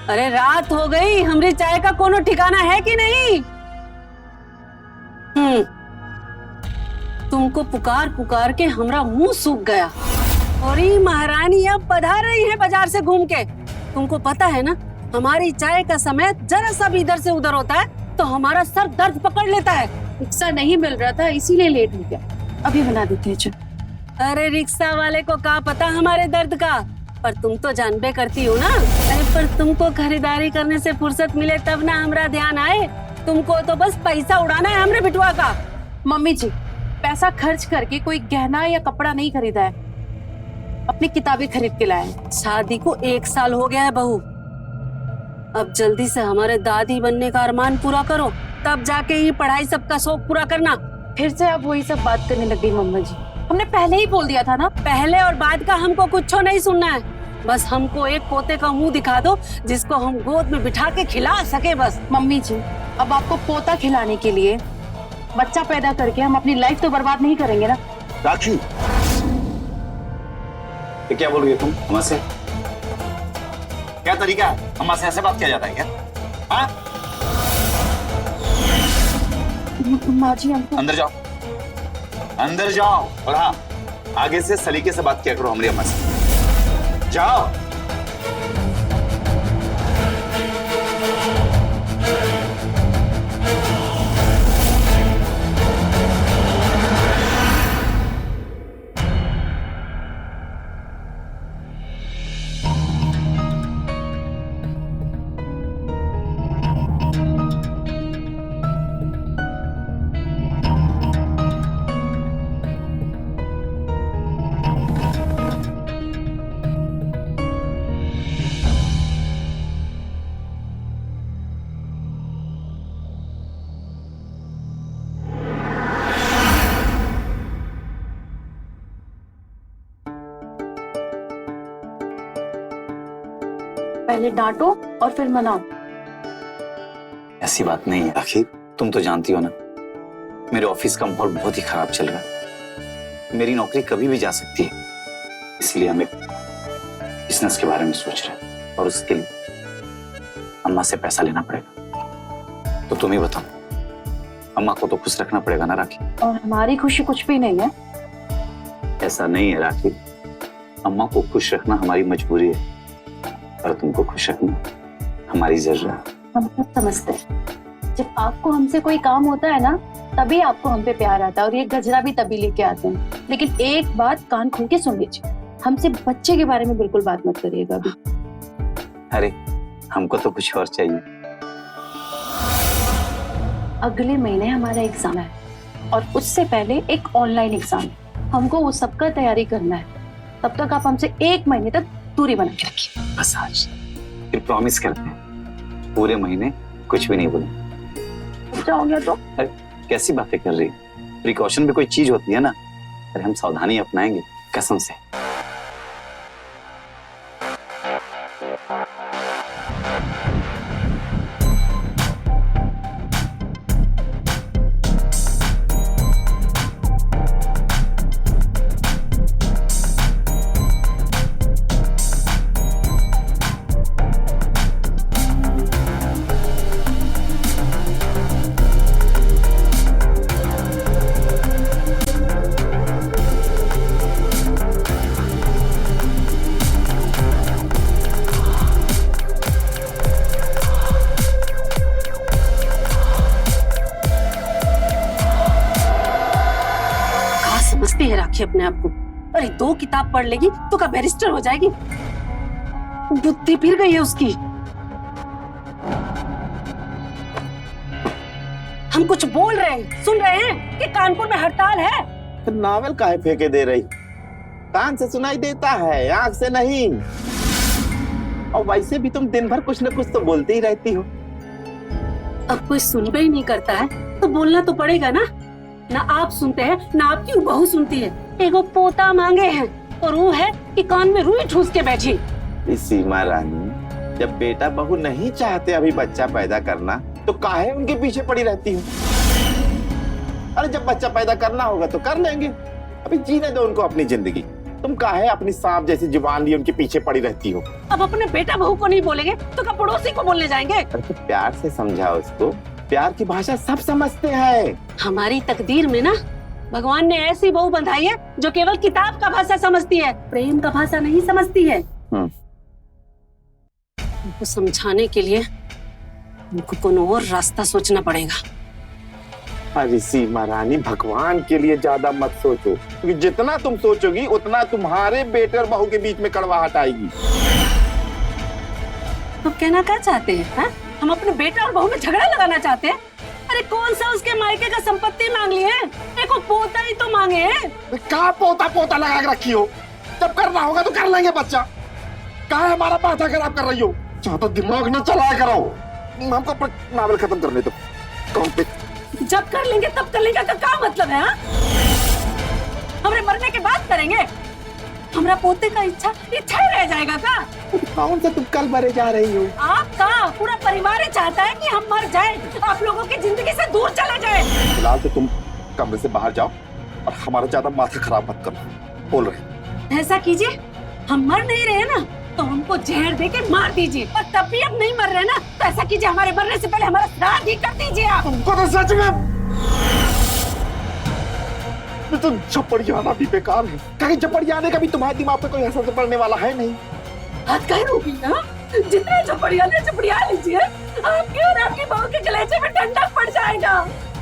अरे रात हो गई, हमरी चाय का कोनो ठिकाना है कि नहीं? तुमको पुकार पुकार के हमरा मुंह सूख गया। और ये महारानी अब पधार रही है बाजार से घूम के। तुमको पता है ना, हमारी चाय का समय जरा सा भी इधर से उधर होता है तो हमारा सर दर्द पकड़ लेता है। रिक्शा नहीं मिल रहा था इसीलिए लेट हो गया। अभी बना देते हैं चाय। अरे रिक्शा वाले को क्या पता हमारे दर्द का, पर तुम तो जानबे करती हो ना। अरे पर तुमको खरीदारी करने से फुर्सत मिले तब ना हमरा ध्यान आए। तुमको तो बस पैसा उड़ाना है हमरे बिटुआ का। मम्मी जी, पैसा खर्च करके कोई गहना या कपड़ा नहीं खरीदा है, अपनी किताबें खरीद के लाए। शादी को 1 साल हो गया है बहू। अब जल्दी से हमारे दादी बनने का अरमान पूरा करो, तब जाके ये पढ़ाई सबका शौक पूरा करना। फिर से आप वही सब बात करने लग गई मम्मा जी। हमने पहले ही बोल दिया था ना। पहले और बाद का हमको कुछ नहीं सुनना है। बस हमको एक पोते का मुंह दिखा दो जिसको हम गोद में बिठा के खिला सके बस। मम्मी जी, अब आपको पोता खिलाने के लिए बच्चा पैदा करके हम अपनी लाइफ तो बर्बाद नहीं करेंगे ना। राखी, ये क्या बोल रही है तुम हमसे? क्या तरीका है हमसे ऐसे बात किया जाता है क्या? हाँ? माँ जी, हमको अंदर जाओ, अंदर जाओ। और हाँ, आगे से सलीके से बात किया करो हमारी अम्मा से। जाओ। पहले डांटो और फिर मनाओ। ऐसी बात नहीं है राखी, तुम तो जानती हो ना, मेरे ऑफिस का माहौल बहुत ही खराब चल रहा है। मेरी नौकरी कभी भी जा सकती है, इसलिए हम एक बिजनेस के बारे में सोच रहे हैं और उसके लिए अम्मा से पैसा लेना पड़ेगा। तो तुम ही बताओ, अम्मा को तो खुश रखना पड़ेगा ना राखी। और हमारी खुशी कुछ भी नहीं है। ऐसा नहीं है राखी, अम्मा को खुश रखना हमारी मजबूरी है और तुमको खुश रखना हमारी जरूरत है। हम सब समझते हैं, जब आपको हमसे कोई काम होता है ना तभी आपको हम पे प्यार आता है, और ये गजरा भी तभी लेके आते हैं। लेकिन एक बात कान खोल के सुन लीजिए, हमसे बच्चे के बारे में बिल्कुल बात मत करिएगा अभी। अरे हमको तो कुछ और चाहिए। अगले महीने हमारा एग्जाम है और उससे पहले एक ऑनलाइन एग्जाम है। हमको वो सबका तैयारी करना है। तब तक आप हमसे 1 महीने तक दूरी बना के रखिए। बस आज फिर प्रॉमिस करते हैं, पूरे महीने कुछ भी नहीं बोलेंगे। जाओगे तो? अरे कैसी बातें कर रही है? प्रिकॉशन भी कोई चीज होती है ना। अरे हम सावधानी अपनाएंगे कसम से। समझती है राखी अपने आप को। अरे 2 किताब पढ़ लेगी तो क्या बैरिस्टर हो जाएगी? बुद्धि फिर गई है उसकी। हम कुछ बोल रहे हैं, सुन रहे हैं कि कानपुर में हड़ताल है। तो नावल काहे फेंके दे रही? कान से सुनाई देता है, आंख से नहीं। और वैसे भी तुम दिन भर कुछ न कुछ तो बोलती ही रहती हो। अब कोई सुनबे ही नहीं करता है तो बोलना तो पड़ेगा ना। ना आप सुनते हैं ना आपकी बहू सुनती है। एगो पोता मांगे हैं और वो है कि कान में रुई ठूस के बैठी। सीमा रानी, जब बेटा बहू नहीं चाहते अभी बच्चा पैदा करना तो काहे उनके पीछे पड़ी रहती हो? अरे जब बच्चा पैदा करना होगा तो कर लेंगे, अभी जीने दो उनको अपनी जिंदगी। तुम काहे अपनी सांप जैसी जुबान लिए उनके पीछे पड़ी रहती हो? अब अपने बेटा बहू को नहीं बोलेंगे तो क्या पड़ोसी को बोलने जाएंगे? अरे तो प्यार से समझाओ उसको, प्यार की भाषा सब समझते हैं। हमारी तकदीर में ना भगवान ने ऐसी बहू बंधाई है जो केवल किताब का भाषा समझती है, प्रेम का भाषा नहीं समझती है। उनको समझाने के लिए उनको कोई और रास्ता सोचना पड़ेगा। अरे सीमा रानी, भगवान के लिए ज्यादा मत सोचो, क्योंकि जितना तुम सोचोगी उतना तुम्हारे बेटे और बहू के बीच में कड़वाहट आएगी। तो कहना क्या चाहते हैं हा? हम अपने बेटा और बहू में झगड़ा लगाना चाहते हैं? अरे कौन सा उसके मायके का संपत्ति मांग ली है? देखो पोता ही तो मांगे हैं। कहाँ पोता पोता लगा के रखी हो? जब करना होगा तो कर लेंगे बच्चा। कहाँ हमारा माथा खराब कर रही हो? ज्यादा दिमाग न चलाया करो। हमको अपना नावल खत्म करने दो। कौन पे? जब कर लेंगे तब कर लेंगे का क्या मतलब है? हमरे मरने के बाद करेंगे? हमरा पोते का इच्छा ही रह जाएगा का? कौन सा तुम कल मरे जा रही हो? आपका पूरा परिवार ही चाहता है कि हम मर जाएं, आप लोगों की जिंदगी से दूर चले जाएं। फिलहाल तो तुम कमरे से बाहर जाओ और हमारा ज्यादा माथा खराब मत करो। बोल रहे ऐसा कीजिए, हम मर नहीं रहे ना तो हमको जहर देके मार दीजिए, और तब भी अब नहीं मर रहे ना तो ऐसा कीजिए, हमारे मरने से पहले हमारा श्राद्ध ही कर दीजिए आप। तुमको तो सच में तो झपड़ियाना भी बेकार है। कहीं झपड़ियाने का भी तुम्हारे दिमाग पे कोई असर पड़ने वाला है नहीं। हाथ कहीं रोकी ना, जितना झपड़िया लीजिए, आपके और आपकी बहू के गलेचे में ठंडक पड़ जाएगा।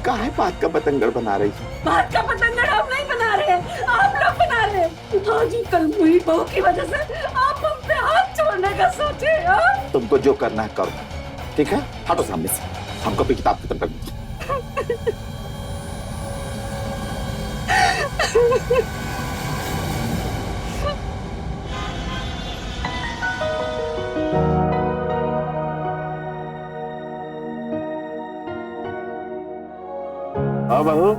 काहे बात का बतंगड़ बना रही? बात का बतंगड़ हम नहीं बना रहे, आप लोग बना रहे। आज ही कल हुई बहू की वजह से आप हम पे हाथ छोड़ने का सोचे। तुमको जो करना है करो, ठीक है? हटो सामने से, हमको भी किताब खत्म कर दो। हाँ बहू,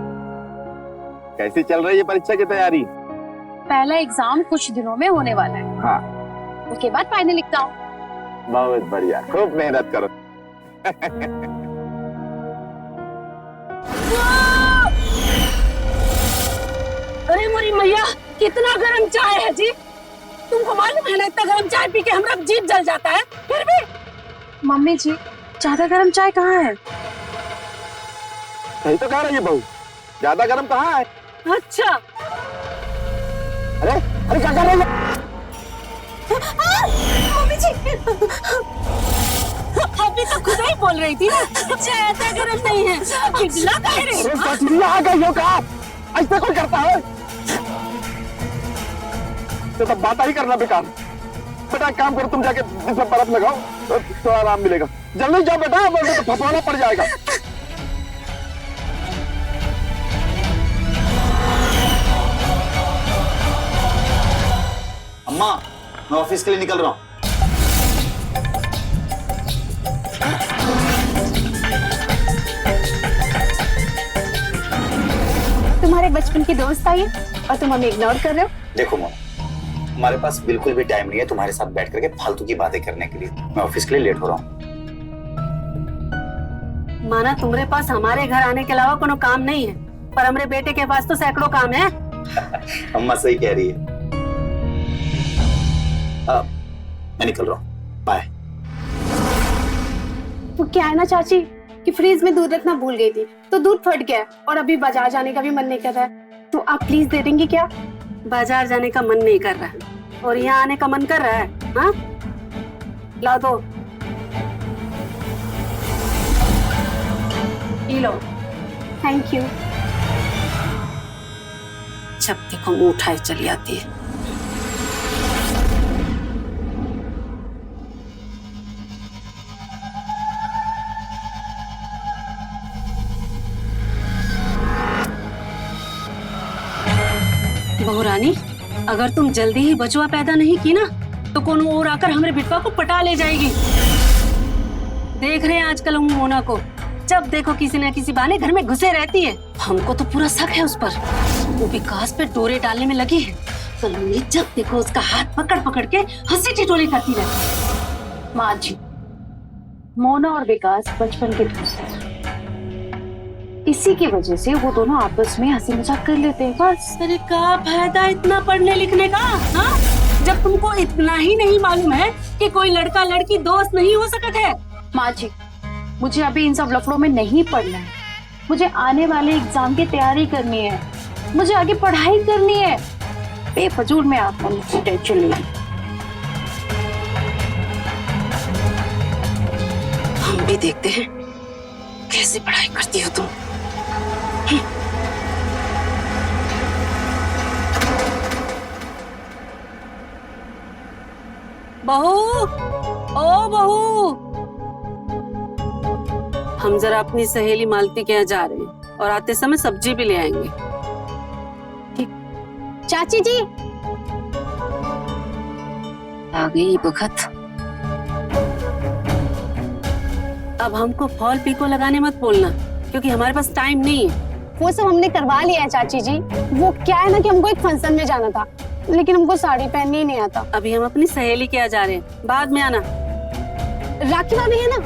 कैसी चल रही है परीक्षा की तैयारी? पहला एग्जाम कुछ दिनों में होने वाला है। हाँ, उसके बाद फाइनल लिखता हूँ। बहुत बढ़िया, खूब मेहनत करो। अरे मोरी मैया, कितना गर्म चाय है जी। तुमको मालूम है ना, इतना गर्म चाय पी के हमारा जीभ जल जाता है। फिर भी मम्मी जी, ज्यादा गर्म चाय कहाँ है? सही तो कह रही है बहू, ज्यादा गर्म कहाँ है? अच्छा, अरे अरे क्या कर रही है? मम्मी जी, अभी तो खुद ही बोल रही थी ना चाय इतना गर्म नहीं है। पिघला कह रही अरे सच में आ गई हो का? ऐसा कोई करता है? तो बात ही करना बेकार। बेटा एक काम करो, तुम जाके इसमें बर्फ लगाओ तो थोड़ा आराम मिलेगा। जल्दी जाओ बेटा, वरना तो फंसवाना पड़ जाएगा। अम्मा, मैं ऑफिस के लिए निकल रहा हूँ। तुम्हारे बचपन की दोस्त आई है और तुम हमें इग्नोर कर रहे हो। देखो मोना, हमारे पास बिल्कुल भी टाइम नहीं है तुम्हारे साथ बैठ करके फालतू की बातें करने के लिए। मैं ऑफिस के लिए लेट हो रहा हूँ। माना तुम्हारे पास हमारे घर आने के अलावा कोनो काम नहीं है, पर हमारे बेटे के पास तो सैकड़ों काम है। अम्मा सही कह रही है। मैं निकल रहा हूँ, बाय। तो क्या है ना चाची कि फ्रीज में दूध रखना भूल गई थी तो दूध फट गया और अभी बाजार जाने का भी मन नहीं कर रहा है, तो आप प्लीज दे देंगे क्या? बाजार जाने का मन नहीं कर रहा है और यहाँ आने का मन कर रहा है। हाँ, ला दो, पी लो। Thank you. जब देखो मुंह उठाए चली आती है। बहू रानी, अगर तुम जल्दी ही बचवा पैदा नहीं की ना तो कौन और आकर हमारे बिटवा को पटा ले जाएगी। देख रहे हैं आजकल हम मोना को, जब देखो किसी न किसी बहाने घर में घुसे रहती है। हमको तो पूरा शक है उस पर, वो विकास पे डोरे डालने में लगी है। कलोनी जब देखो उसका हाथ पकड़ पकड़ के हंसी ठिठोली करती रहती। माँ जी, मोना और विकास बचपन के दोस्त हैं। इसी की वजह से वो दोनों आपस में हंसी मजाक कर लेते हैं बस। अरे क्या फायदा इतना पढ़ने लिखने का, हाँ? जब तुमको इतना ही नहीं मालूम है कि कोई लड़का लड़की दोस्त नहीं हो सकता है। माँ जी, मुझे अभी इन सब लफड़ों में नहीं पढ़ना है। मुझे आने वाले एग्जाम की तैयारी करनी है, मुझे आगे पढ़ाई करनी है। बेफजूल में आप मुझसे टेंशन ले रही। हम भी देखते हैं कैसे पढ़ाई करती हो तुम। बहू, ओ बहू, हम जरा अपनी सहेली मालती के यहाँ जा रहे हैं और आते समय सब्जी भी ले आएंगे। चाची जी आ गई बखत। अब हमको फॉल पीको लगाने मत बोलना, क्योंकि हमारे पास टाइम नहीं है। वो सब हमने करवा लिया है चाची जी। वो क्या है ना कि हमको एक फंक्शन में जाना था, लेकिन हमको साड़ी पहननी ही नहीं आता। अभी हम अपनी सहेली के यहाँ जा रहे हैं, बाद में आना। राखी भाभी है ना,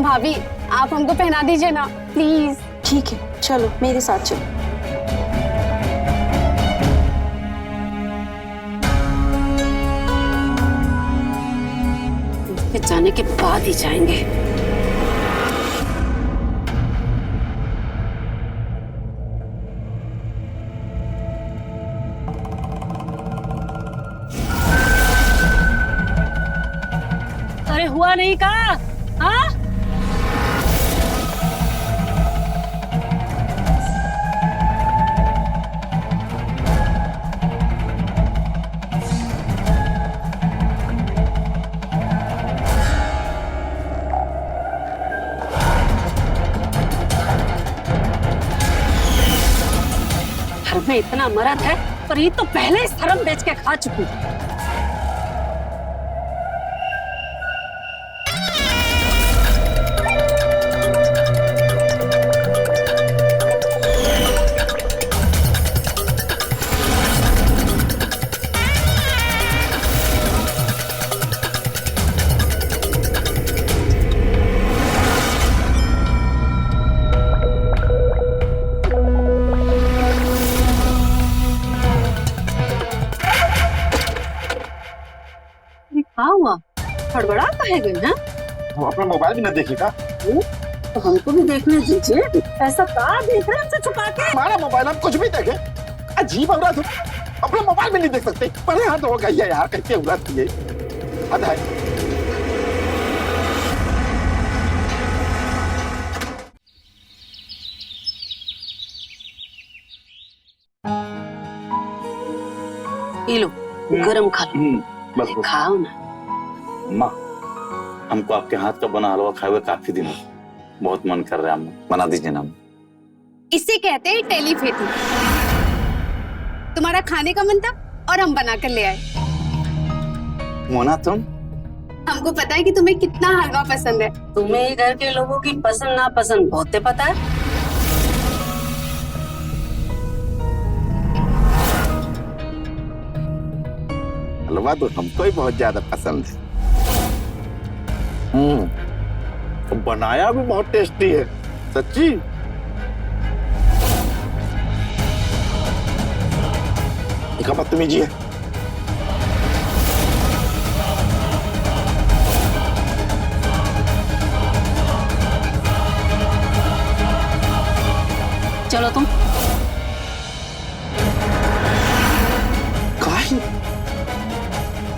भाभी आप हमको पहना दीजिए ना प्लीज। ठीक है, चलो मेरे साथ चलो। फिर जाने के बाद ही जाएंगे। अरे हुआ नहीं का, हाँ? घर में इतना मर्द है पर ये तो पहले ही शर्म बेच के खा चुकी है। क्या हुआ? हड़बड़ा काहे गई ना? वो अपना मोबाइल भी न देखेगा। तो हमको भी देखने दीजिए। ऐसा क्या देख रहे हैं हमसे छुपा के? हमारा मोबाइल हम कुछ भी देखे। अजीब औरत हो, अपना मोबाइल भी नहीं देख सकते। परे हाथ हो गई है यार, कैसे औरत ये हद है। ये लो गरम खा लो। बस खाओ ना। माँ, हमको आपके हाथ का बना हलवा खाए हुए काफी दिन हो, बहुत मन कर रहा है। अम्मा बना दीजिए ना। इसे कहते हैं टेलीपेथी। तुम्हारा खाने का मन था और हम बना कर ले आए। मोना तुम? हमको पता है कि तुम्हें कितना हलवा पसंद है। तुम्हें ही घर के लोगों की पसंद ना पसंद बहुत पता है। हलवा तो हमको ही बहुत ज्यादा पसंद है। बनाया भी बहुत टेस्टी है, सच्ची। क्या बदतमीजी है। चलो तुम। काहे?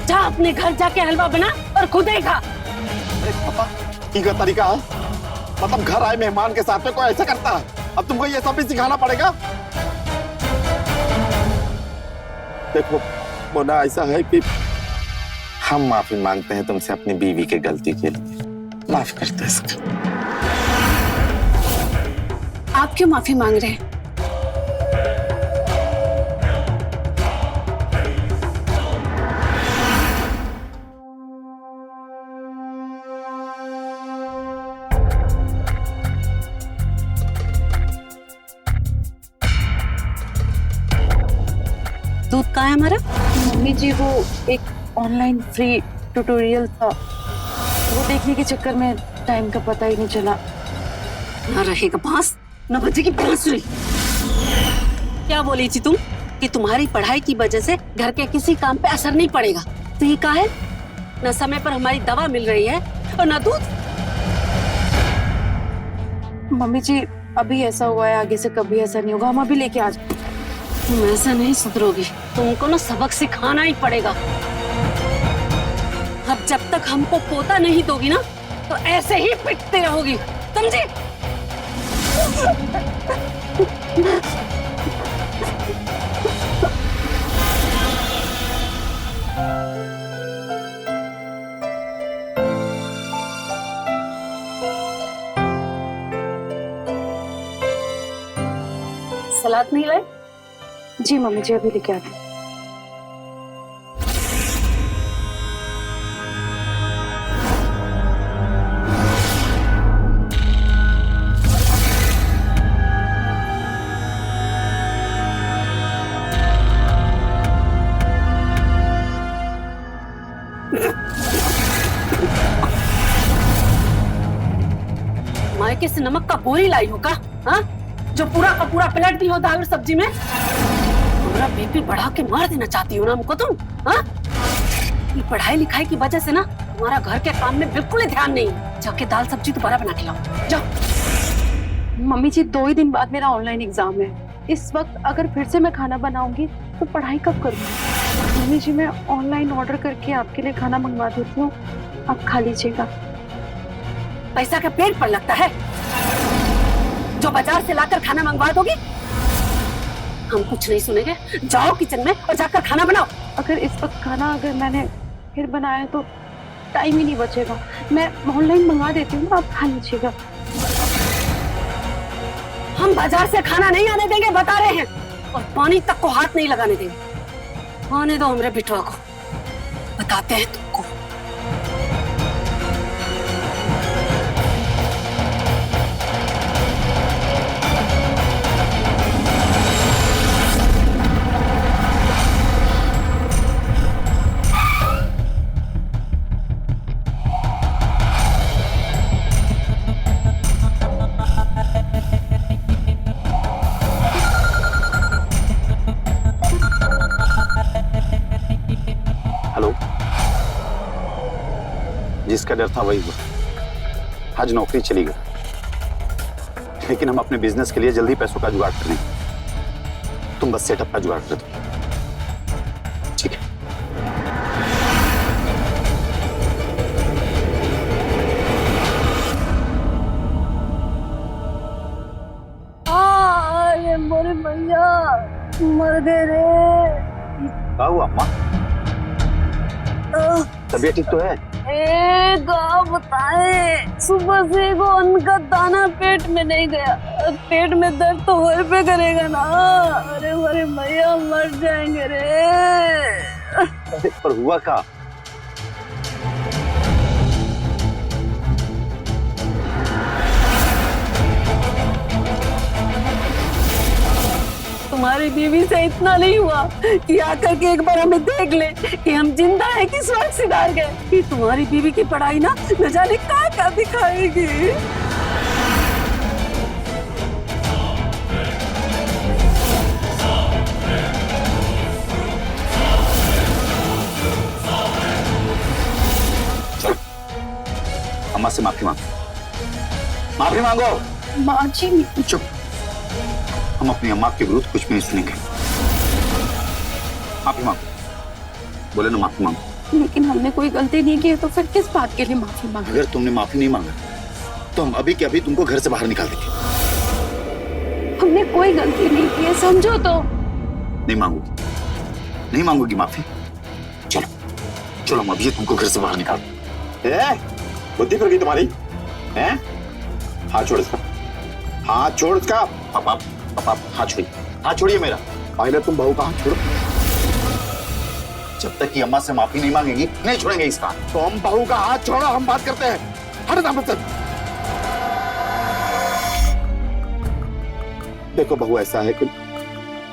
जा अपने घर जाके हलवा बना और खुद ही खा। अरे पापा, की का तरीका है? मतलब घर आए मेहमान के साथ में कोई ऐसा करता है? अब तुमको ये सब भी सिखाना पड़ेगा। देखो मोना, ऐसा है कि हम माफी मांगते हैं तुमसे अपनी बीवी के गलती के लिए। माफ कर दो इसको। आप क्यों माफी मांग रहे हैं? दूध कहाँ है हमारा? मम्मी जी वो एक ऑनलाइन फ्री ट्यूटोरियल था, वो देखने के चक्कर में टाइम का पता ही नहीं चला। ना रहेगा बांस, ना बजेगी बांसुरी। क्या बोली थी तुम कि तुम्हारी पढ़ाई की वजह से घर के किसी काम पे असर नहीं पड़ेगा? तो ये कहा है, न समय पर हमारी दवा मिल रही है और न दूध। मम्मी जी अभी ऐसा हुआ है, आगे से कभी ऐसा नहीं होगा, हम अभी लेके आ जाएंगे। तुम ऐसे नहीं सुधरोगी, तुमको ना सबक सिखाना ही पड़ेगा। अब जब तक हमको पोता नहीं दोगी ना तो ऐसे ही पिटते रहोगी, समझी? सलाद नहीं लाए? जी मम्मी जी अभी लेके आते हैं। मायके से नमक का बोरी लाई हो का? हाँ? जो पूरा का पूरा पलट दी हो दाल और सब्जी में। पूरा बीपी बढ़ा के मार देना चाहती हो ना हमको तुम? हाँ? ये पढ़ाई लिखाई की वजह से ना तुम्हारा घर के काम में बिल्कुल ही ध्यान नहीं। जाके दाल सब्जी दोबारा बना के लाओ, जाओ। मम्मी जी 2 ही दिन बाद मेरा ऑनलाइन एग्जाम है, इस वक्त अगर फिर से मैं खाना बनाऊंगी तो पढ़ाई कब करूंगी? मम्मी जी मैं ऑनलाइन ऑर्डर करके आपके लिए खाना मंगवा देती हूँ, आप खा लीजिएगा। पैसा का पेट पर लगता है जो बाजार से लाकर खाना मंगवा दोगी? हम कुछ नहीं सुनेंगे, जाओ किचन में और जाकर खाना बनाओ। अगर इस वक्त खाना अगर मैंने फिर बनाया तो टाइम ही नहीं बचेगा, मैं ऑनलाइन मंगवा देती हूँ, आप खा लीजिएगा। हम बाजार से खाना नहीं आने देंगे, बता रहे हैं, और पानी तक को हाथ नहीं लगाने देंगे। आने दो हमरे बिटवा को, बताते हैं तुमको। जिसका डर था वही हुआ। आज नौकरी चली गई, लेकिन हम अपने बिजनेस के लिए जल्दी पैसों का जुगाड़ कर रहे हैं। तुम बस सेटअप का जुगाड़ कर दो, ठीक है? ये मोरे भैया मर गए रे। क्या हुआ अम्मा? तबीयत ठीक तो है? बताए, सुबह से वो अन्न का दाना पेट में नहीं गया, पेट में दर्द तो हो पे करेगा ना। अरे हमारे भैया मर जाएंगे रे। पर हुआ क्या? तुम्हारी बीवी से इतना नहीं हुआ कि आकर के एक बार हमें देख ले कि हम जिंदा हैं कि स्वर्ग सिधार गए। कि तुम्हारी बीवी की पढ़ाई ना न जाने क्या दिखाएगी। चलो अम्मा से माफी मांगो, माफी मांगो। माँ जी चुप, हम अपनी अम्मा के विरुद्ध कुछ भी नहीं सुनेंगे। माफी मांगो, बोले ना माफी मांगो। लेकिन हमने कोई गलती नहीं की है तो फिर किस बात के लिए माफी मांगे? अगर तुमने माफी नहीं मांगा तो हम अभी के अभी तुमको घर से बाहर निकाल देंगे। हमने कोई गलती नहीं की है, समझो तो। नहीं मांगोगी, नहीं मांगोगी माफी? चलो चलो हम अभी तुमको घर से बाहर निकाल। बुद्धि फिर गई तुम्हारी? हैं? हाथ छोड़ इसका, हाथ छोड़ इसका। पापा पापा हाथ छोड़िए, हाथ छोड़िए मेरा। पहले तुम बहू का हाथ छोड़ो। जब तक कि अम्मा से माफी नहीं मांगेगी नहीं छोड़ेंगे इसका। तो हम बहू का हाथ छोड़ो, हम बात करते हैं। हट ना मुझसे। देखो बहू, ऐसा है कि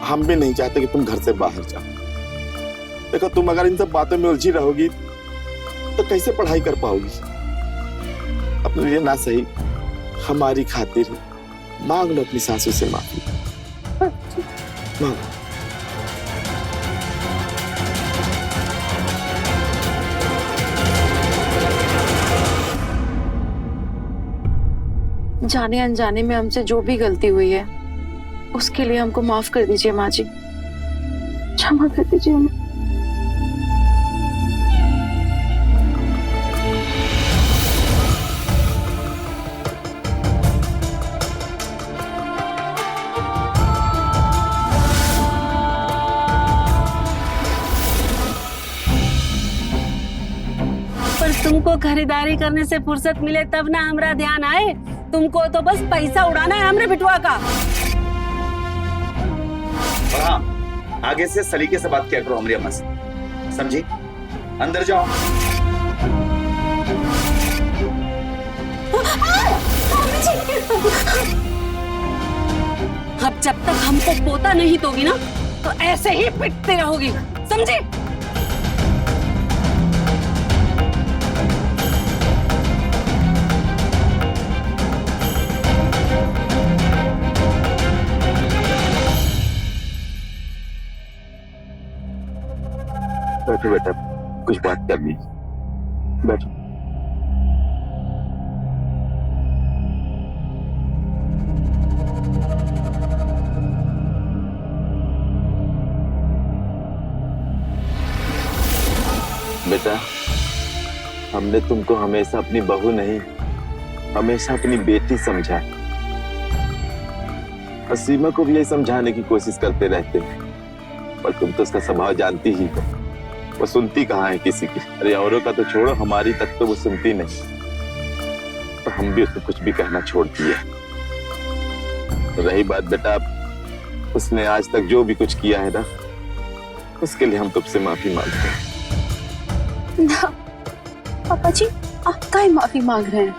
हम भी नहीं चाहते कि तुम घर से बाहर जाओ, देखो तुम अगर इन सब बातों में उलझी रहोगी तो कैसे पढ़ाई कर पाओगी। अपने लिए ना सही हमारी खातिर मांग लो अपनी सासू से माफी, मांगो। जाने अनजाने में हमसे जो भी गलती हुई है उसके लिए हमको माफ कर दीजिए माँ जी, क्षमा कर दीजिए हमें। पर तुमको खरीदारी करने से फुर्सत मिले तब ना हमरा ध्यान आए। तुमको तो बस पैसा उड़ाना है हमरे बिटुआ का। और हाँ, आगे से सलीके से बात किया करो हमारी अम्मा से, समझी? अंदर जाओ। अब जब तक हमको पोता नहीं दोगी ना तो ऐसे ही पिटते रहोगी, समझे? बैठो बेटा, कुछ बात करनी है, बैठो। बेटा, हमने तुमको हमेशा अपनी बहू नहीं, हमेशा अपनी बेटी समझा। और सीमा को भी यही समझाने की कोशिश करते रहते हैं, पर तुम तो उसका स्वभाव जानती ही हो, वो सुनती कहाँ है किसी की। अरे औरों का तो छोड़ो, हमारी तक तो वो सुनती नहीं, तो हम भी उसको कुछ भी कहना छोड़ दिए। तो रही बात बेटा, उसने आज तक जो भी कुछ किया है ना, उसके लिए हम तुमसे माफी मांगते हैं। ना पापा जी, आप काहे माफी मांग रहे हैं?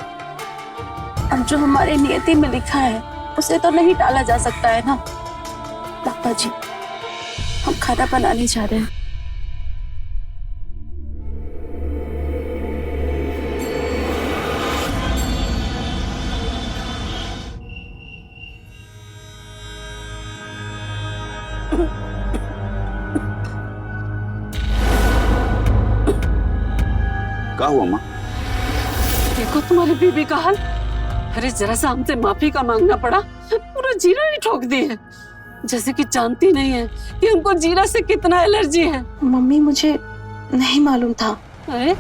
अब जो हमारे नियति में लिखा है उसे तो नहीं टाला जा सकता है ना। पापा जी, हम खाना बनाने जा रहे हैं। क्या हुआ माँ? देखो तुम्हारी बीबी का हाल। अरे जरा सा हमसे माफी का मांगना पड़ा, पूरा जीरा ही ठोक दी है, जैसे कि जानती नहीं है कि हमको जीरा से कितना एलर्जी है। मम्मी, मुझे नहीं मालूम था। अरे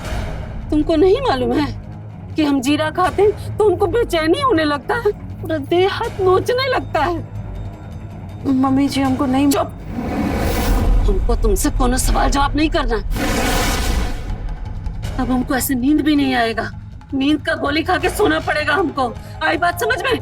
तुमको नहीं मालूम है कि हम जीरा खाते हैं तो हमको बेचैनी होने लगता है, पूरा देह हाथ नोचने लगता है। मम्मी जी, हमको नहीं। चुप, हमको तुमसे कोनो सवाल जवाब नहीं करना है। अब हमको ऐसे नींद भी नहीं आएगा, नींद का गोली खा के सोना पड़ेगा हमको। आई बात समझ में?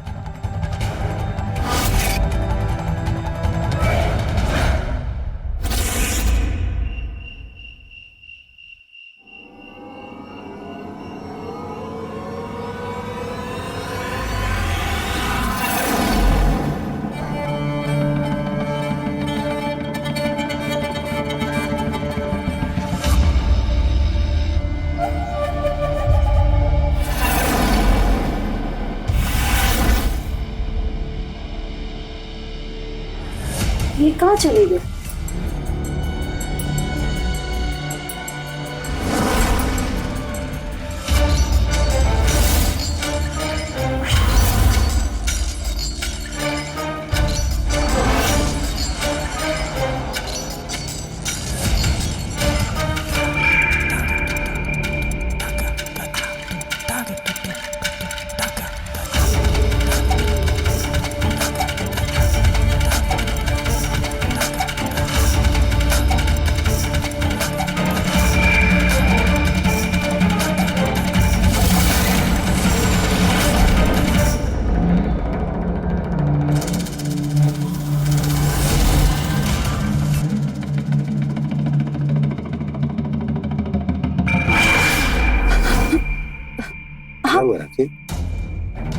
ये कहाँ चले गए?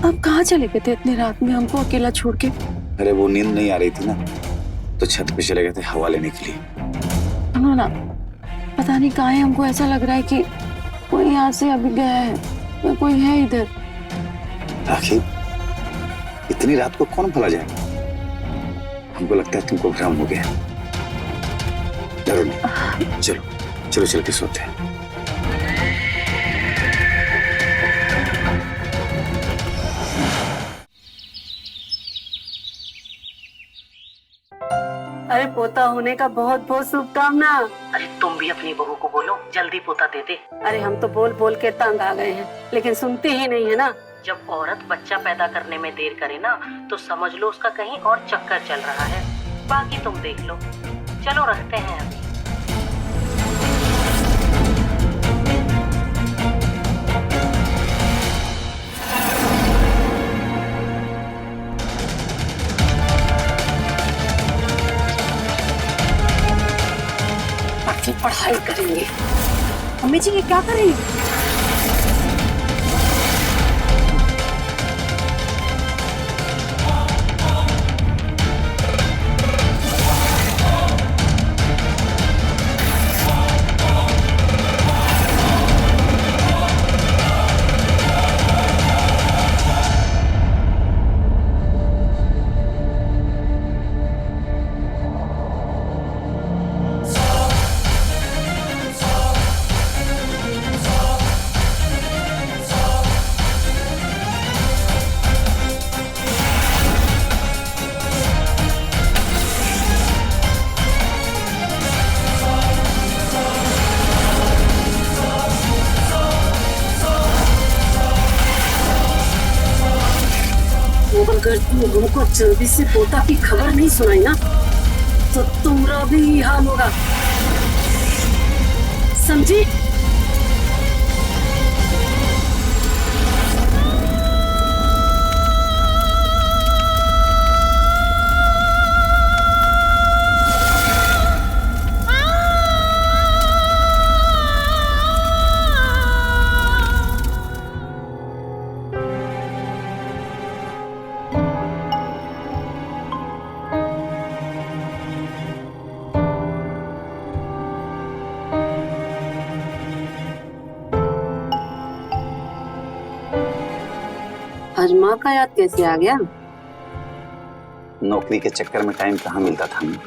अब कहाँ चले गए थे इतनी रात में हमको अकेला छोड़ के? अरे वो नींद नहीं आ रही थी ना, तो छत पे चले गए थे हवा लेने के लिए। सुनो ना, पता नहीं कहाँ है, हमको ऐसा लग रहा है कि कोई यहाँ से अभी गया है या कोई है इधर। आखिर इतनी रात को कौन भला जाए? हमको लगता है तुमको भ्रम हो गया। डरो नहीं, चलो चलो चल के सोते हैं। अरे पोता होने का बहुत बहुत शुभकामना। अरे तुम भी अपनी बहू को बोलो जल्दी पोता दे दे। अरे हम तो बोल बोल के तंग आ गए हैं, लेकिन सुनती ही नहीं है ना। जब औरत बच्चा पैदा करने में देर करे ना तो समझ लो उसका कहीं और चक्कर चल रहा है। बाकी तुम देख लो। चलो रखते हैं अभी। बाकी पढ़ाई करेंगे। अम्मी जी ये क्या कर रही है? अगर तुमको जल्दी से पोता की खबर नहीं सुनाई ना तो तुम्हारा भी यही हाल होगा, समझी? आज माँ का याद कैसे आ गया? नौकरी के चक्कर में टाइम कहाँ मिलता था हमें।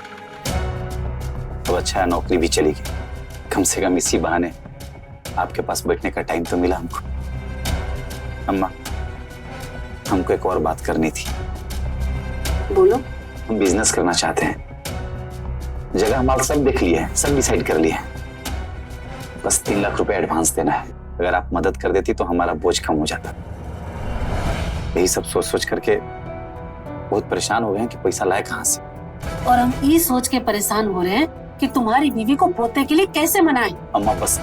तो अच्छा है नौकरी भी चली गई, कम से कम इसी बहाने आपके पास बैठने का टाइम तो मिला हमको। अम्मा, हमको एक और बात करनी थी। बोलो। हम बिजनेस करना चाहते हैं। जगह हमारा सब देख लिया है, सब डिसाइड कर लिया है। बस 3 लाख रुपए एडवांस देना है। अगर आप मदद कर देती तो हमारा बोझ कम हो जाता। यही सब सोच सोच करके बहुत परेशान हो गए हैं कि पैसा लाए कहाँ से। और हम ये सोच के परेशान हो रहे हैं कि तुम्हारी बीवी को पोते के लिए कैसे मनाएं। अम्मा बस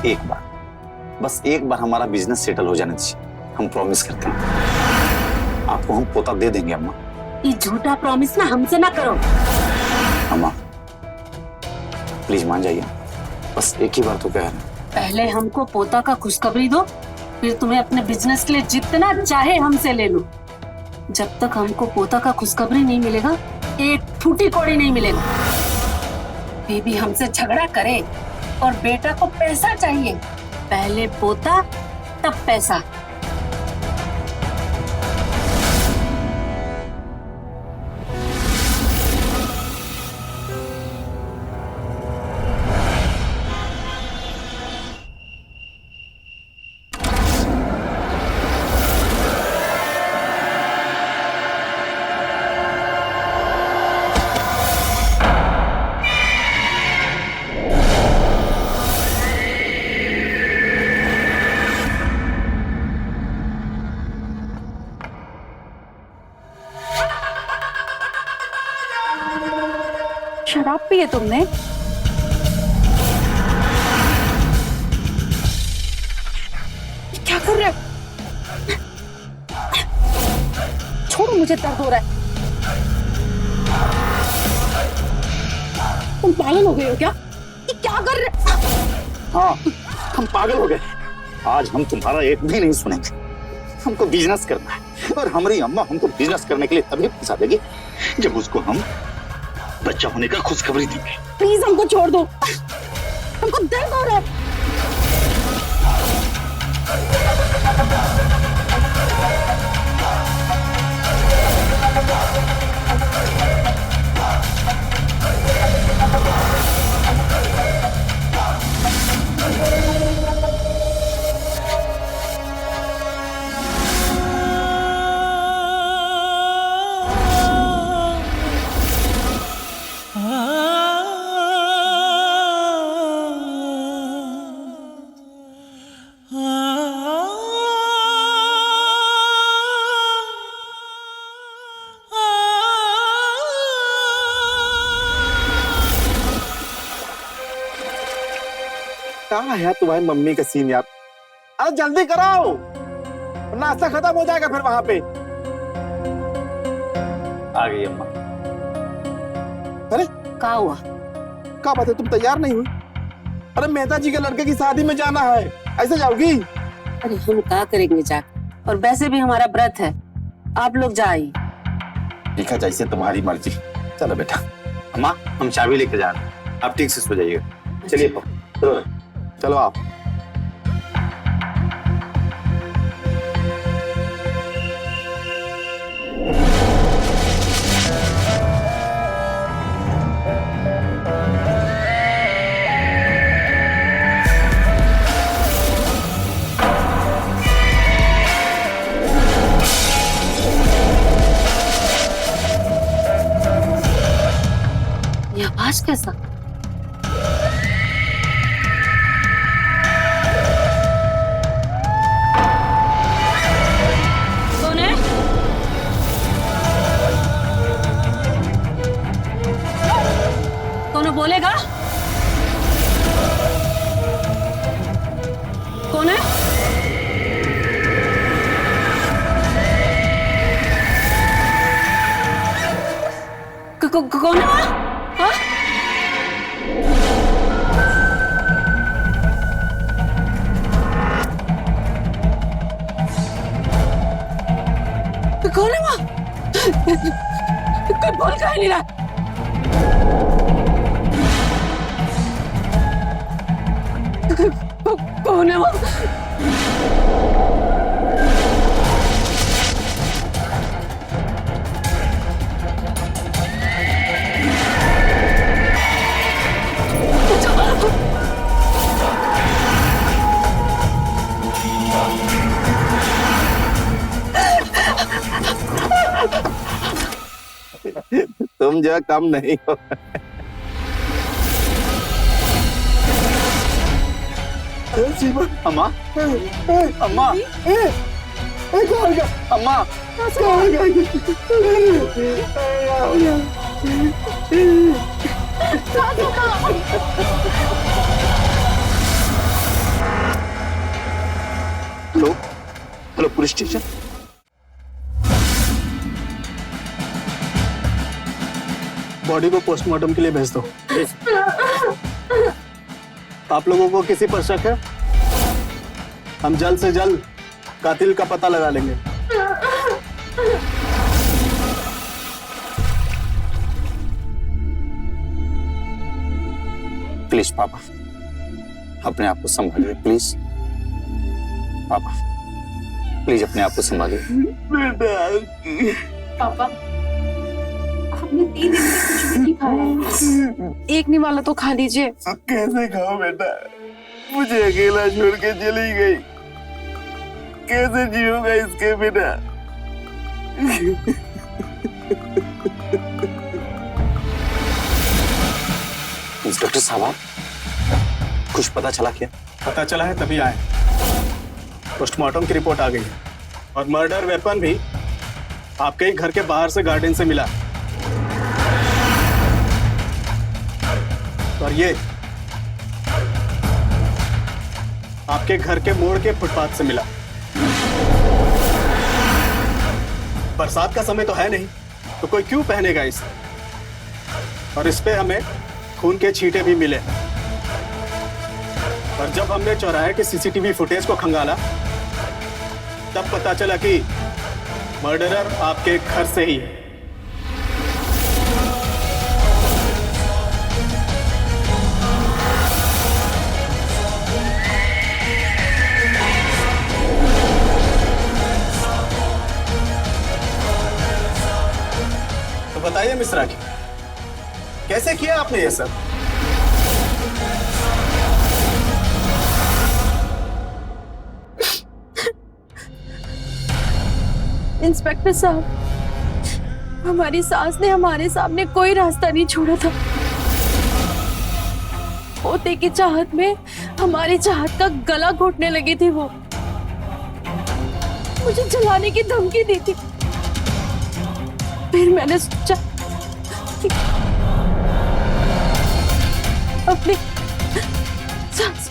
एक बार हमारा बिजनेस सेटल हो जाने दीजिए। हम प्रॉमिस करते हैं आपको हम पोता दे देंगे। अम्मा ये झूठा प्रॉमिस ना हमसे ना करो। अम्मा प्लीज मान जाइए, बस एक ही बार तो कह रहे हैं। पहले हमको पोता का खुशखबरी दो, फिर तुम्हें अपने बिजनेस के लिए जितना चाहे हमसे ले लो। जब तक हमको पोता का खुशखबरी नहीं मिलेगा, एक फूटी कौड़ी नहीं मिलेगा। बेबी हमसे झगड़ा करे और बेटा को पैसा चाहिए। पहले पोता तब पैसा। शराब पी है तुमने? क्या कर रहे हो? छोड़ो, मुझे दर्द हो रहा है। तुम पागल हो गए हो क्या? ये क्या कर रहे? हाँ, हम पागल हो गए। आज हम तुम्हारा एक भी नहीं सुनेंगे। हमको बिजनेस करना है और हमारी अम्मा हमको बिजनेस करने के लिए तभी पैसा देगी जब उसको हम बच्चा होने का खुशखबरी देंगे। प्लीज हमको छोड़ दो। हमको दर्द हो रहा है। कहाँ है तुम्हारी मम्मी का सीन यार? अरे जल्दी कराओ, नाश्ता खत्म हो जाएगा फिर वहां पे। आ गई अम्मा। अरे क्या हुआ? क्या बात है, तुम तैयार नहीं हुई? अरे मेहता जी के लड़के की शादी में जाना है, ऐसे जाओगी? अरे हम क्या करेंगे जाकर, और वैसे भी हमारा व्रत है, आप लोग जाइए। ठीक है, जैसे तुम्हारी मर्जी। चलो बेटा। अम्मा हम चाबी लेके जा रहे हैं, आप ठीक से सो जाइएगा। चलिए चलो चलो आप। ये आवाज कैसा? बोलेगा? कौन है? कौन है? हाँ? कौन है वहाँ? कोई बोल का नहीं रहा। कौन है वो? तुम जो कम नहीं हो। अम्मा अम्मा अम्मा hello hello, police station. Body को पोस्टमार्टम के लिए भेज दो। आप लोगों को किसी पर शक है? हम जल्द से जल्द कातिल का पता लगा लेंगे। प्लीज पापा, अपने आप को संभालिए प्लीज। पापा प्लीज अपने आप को संभालिए। पापा आपने 3 दिन से कुछ भी नहीं खाया है। एक निवाला तो खा लीजिए। कैसे खाओ बेटा, मुझे अकेला छोड़ के चली गई, कैसे जीऊंगा इसके बिना? इंस्पेक्टर साहब, कुछ पता चला क्या? पता चला है तभी आए। पोस्टमार्टम की रिपोर्ट आ गई है और मर्डर वेपन भी आपके ही घर के बाहर से गार्डन से मिला। और ये आपके घर के मोड़ के फुटपाथ से मिला। बरसात का समय तो है नहीं, तो कोई क्यों पहनेगा इसे? और इस पे हमें खून के छींटे भी मिले। और जब हमने चौराहे के सीसीटीवी फुटेज को खंगाला, तब पता चला कि मर्डरर आपके घर से ही है। तो बताइए मिस राखी, कैसे किया आपने ये सब? इंस्पेक्टर साहब, हमारी सास ने हमारे सामने कोई रास्ता नहीं छोड़ा था। पोते की चाहत में हमारी चाहत का गला घोटने लगी थी। वो मुझे जलाने की धमकी दी थी। फिर मैंने सोचा कि अपनी सास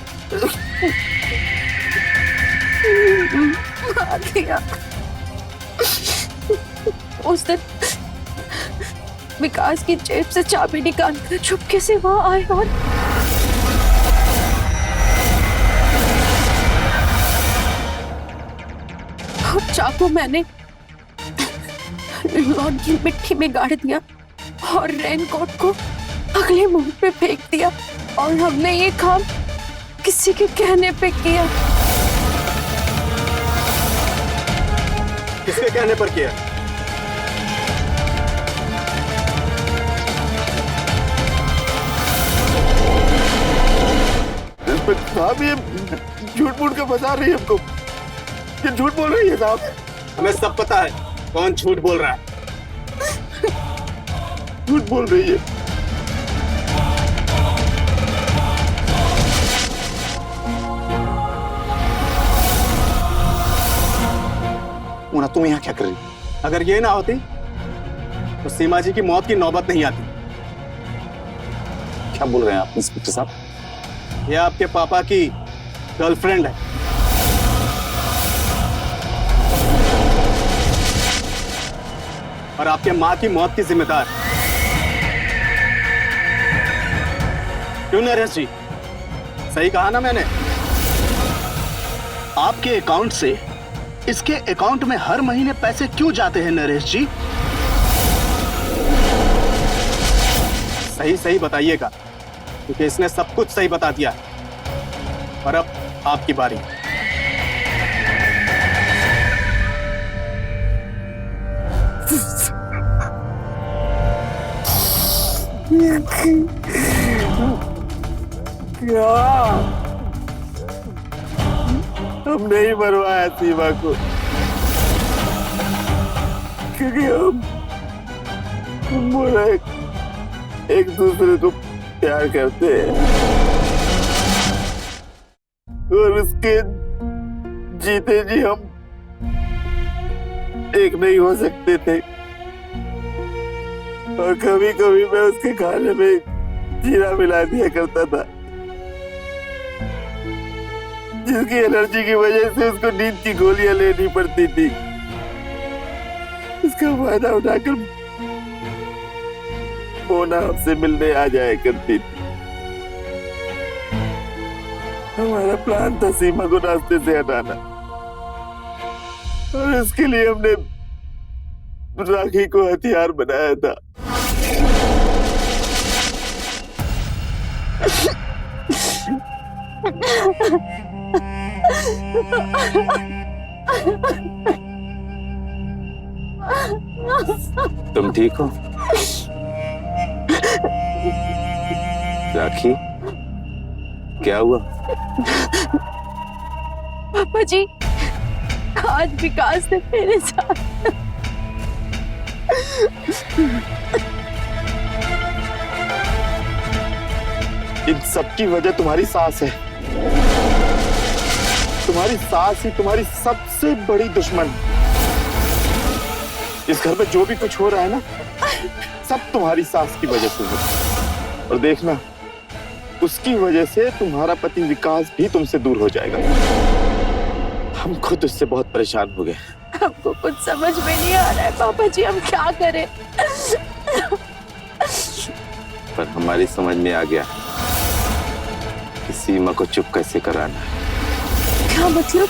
मार दिया। उस दिन विकास की जेब से चाबी निकालकर चुपके से वहां आए और चाकू मैंने लॉन की मिट्टी में गाड़ दिया और रेनकोट को अगले मोड़ पे फेंक दिया। और हमने ये काम किसी के कहने पे किया। किसके कहने पर किया? साहब ये झूठ मूठ के फंसा रही है हमको। ये झूठ बोल रही है साहब। हमें सब पता है कौन झूठ बोल रहा है। झूठ बोल रही है। मुन्ना तुम यहाँ क्या कर रही? अगर ये ना होती तो सीमा जी की मौत की नौबत नहीं आती। क्या बोल रहे हैं आप इंस्पेक्टर साहब? ये आपके पापा की गर्लफ्रेंड है। और आपके माँ की मौत की जिम्मेदार। क्यों नरेश जी, सही कहा ना मैंने? आपके अकाउंट से इसके अकाउंट में हर महीने पैसे क्यों जाते हैं नरेश जी? सही सही बताइएगा, क्योंकि इसने सब कुछ सही बता दिया। और अब आपकी बारी। क्या हम नहीं मरवाया सीमा को, क्योंकि हम बोला एक दूसरे को प्यार करते हैं और उसके जीते जी हम एक नहीं हो सकते थे। और कभी कभी मैं उसके खाने में जीरा मिला दिया करता था, जिसकी एलर्जी की वजह से उसको नींद की गोलियां लेनी पड़ती थी। इसका फायदा उठाकर मोना हमसे मिलने आ जाया करती थी। हमारा प्लान था सीमा को रास्ते से हटाना, और इसके लिए हमने राखी को हथियार बनाया था। तुम ठीक हो राखी? क्या हुआ? पापा जी, आज विकास ने मेरे साथ इन सब की वजह तुम्हारी सास है। तुम्हारी सास ही तुम्हारी सबसे बड़ी दुश्मन। इस घर में जो भी कुछ हो रहा है ना, सब तुम्हारी सास की वजह से हो। और देखना, उसकी वजह से तुम्हारा पति विकास भी तुमसे दूर हो जाएगा। हम खुद उससे बहुत परेशान हो गए। हमको कुछ समझ में नहीं आ रहा है पापा जी, हम क्या करें? पर हमारी समझ में आ गया कि सीमा को चुप कैसे कराना है। क्या मतलब?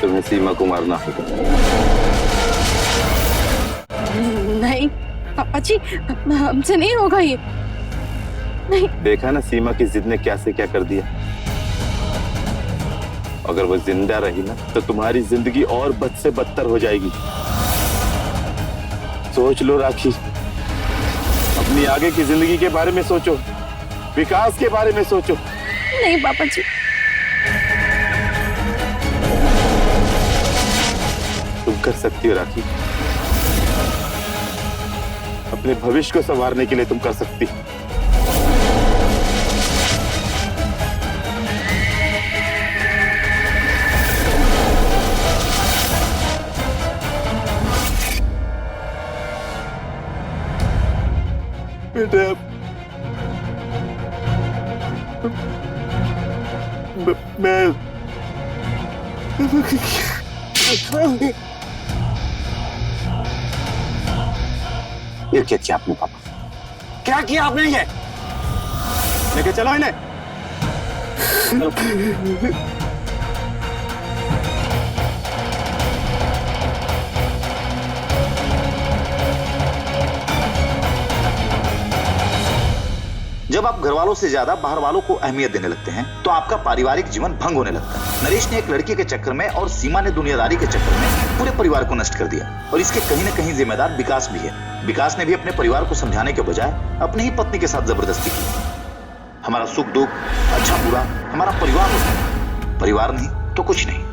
तुम्हें सीमा को मारना होगा। नहीं पापा जी, हमसे नहीं होगा ये। नहीं। देखा ना सीमा की जिद ने क्या से क्या कर दिया। अगर वो जिंदा रही ना तो तुम्हारी जिंदगी और बद से बदतर हो जाएगी। सोच लो राखी, अपनी आगे की जिंदगी के बारे में सोचो, विकास के बारे में सोचो। नहीं पापा जी, तुम कर सकती हो राखी, अपने भविष्य को संवारने के लिए तुम कर सकती हो। बेटा, मैं ये क्या किया आपने पापा? क्या किया आपने ये? लेके चलो इन्हें। जब आप घर वालों से ज्यादा बाहर वालों को अहमियत देने लगते हैं तो आपका पारिवारिक जीवन भंग होने लगता है। नरेश ने एक लड़की के चक्कर में और सीमा ने दुनियादारी के चक्कर में पूरे परिवार को नष्ट कर दिया और इसके कहीं न कहीं जिम्मेदार विकास भी है। विकास ने भी अपने परिवार को समझाने के बजाय अपनी ही पत्नी के साथ जबरदस्ती की। हमारा सुख दुख, अच्छा बुरा हमारा परिवार होता है, परिवार नहीं तो कुछ नहीं।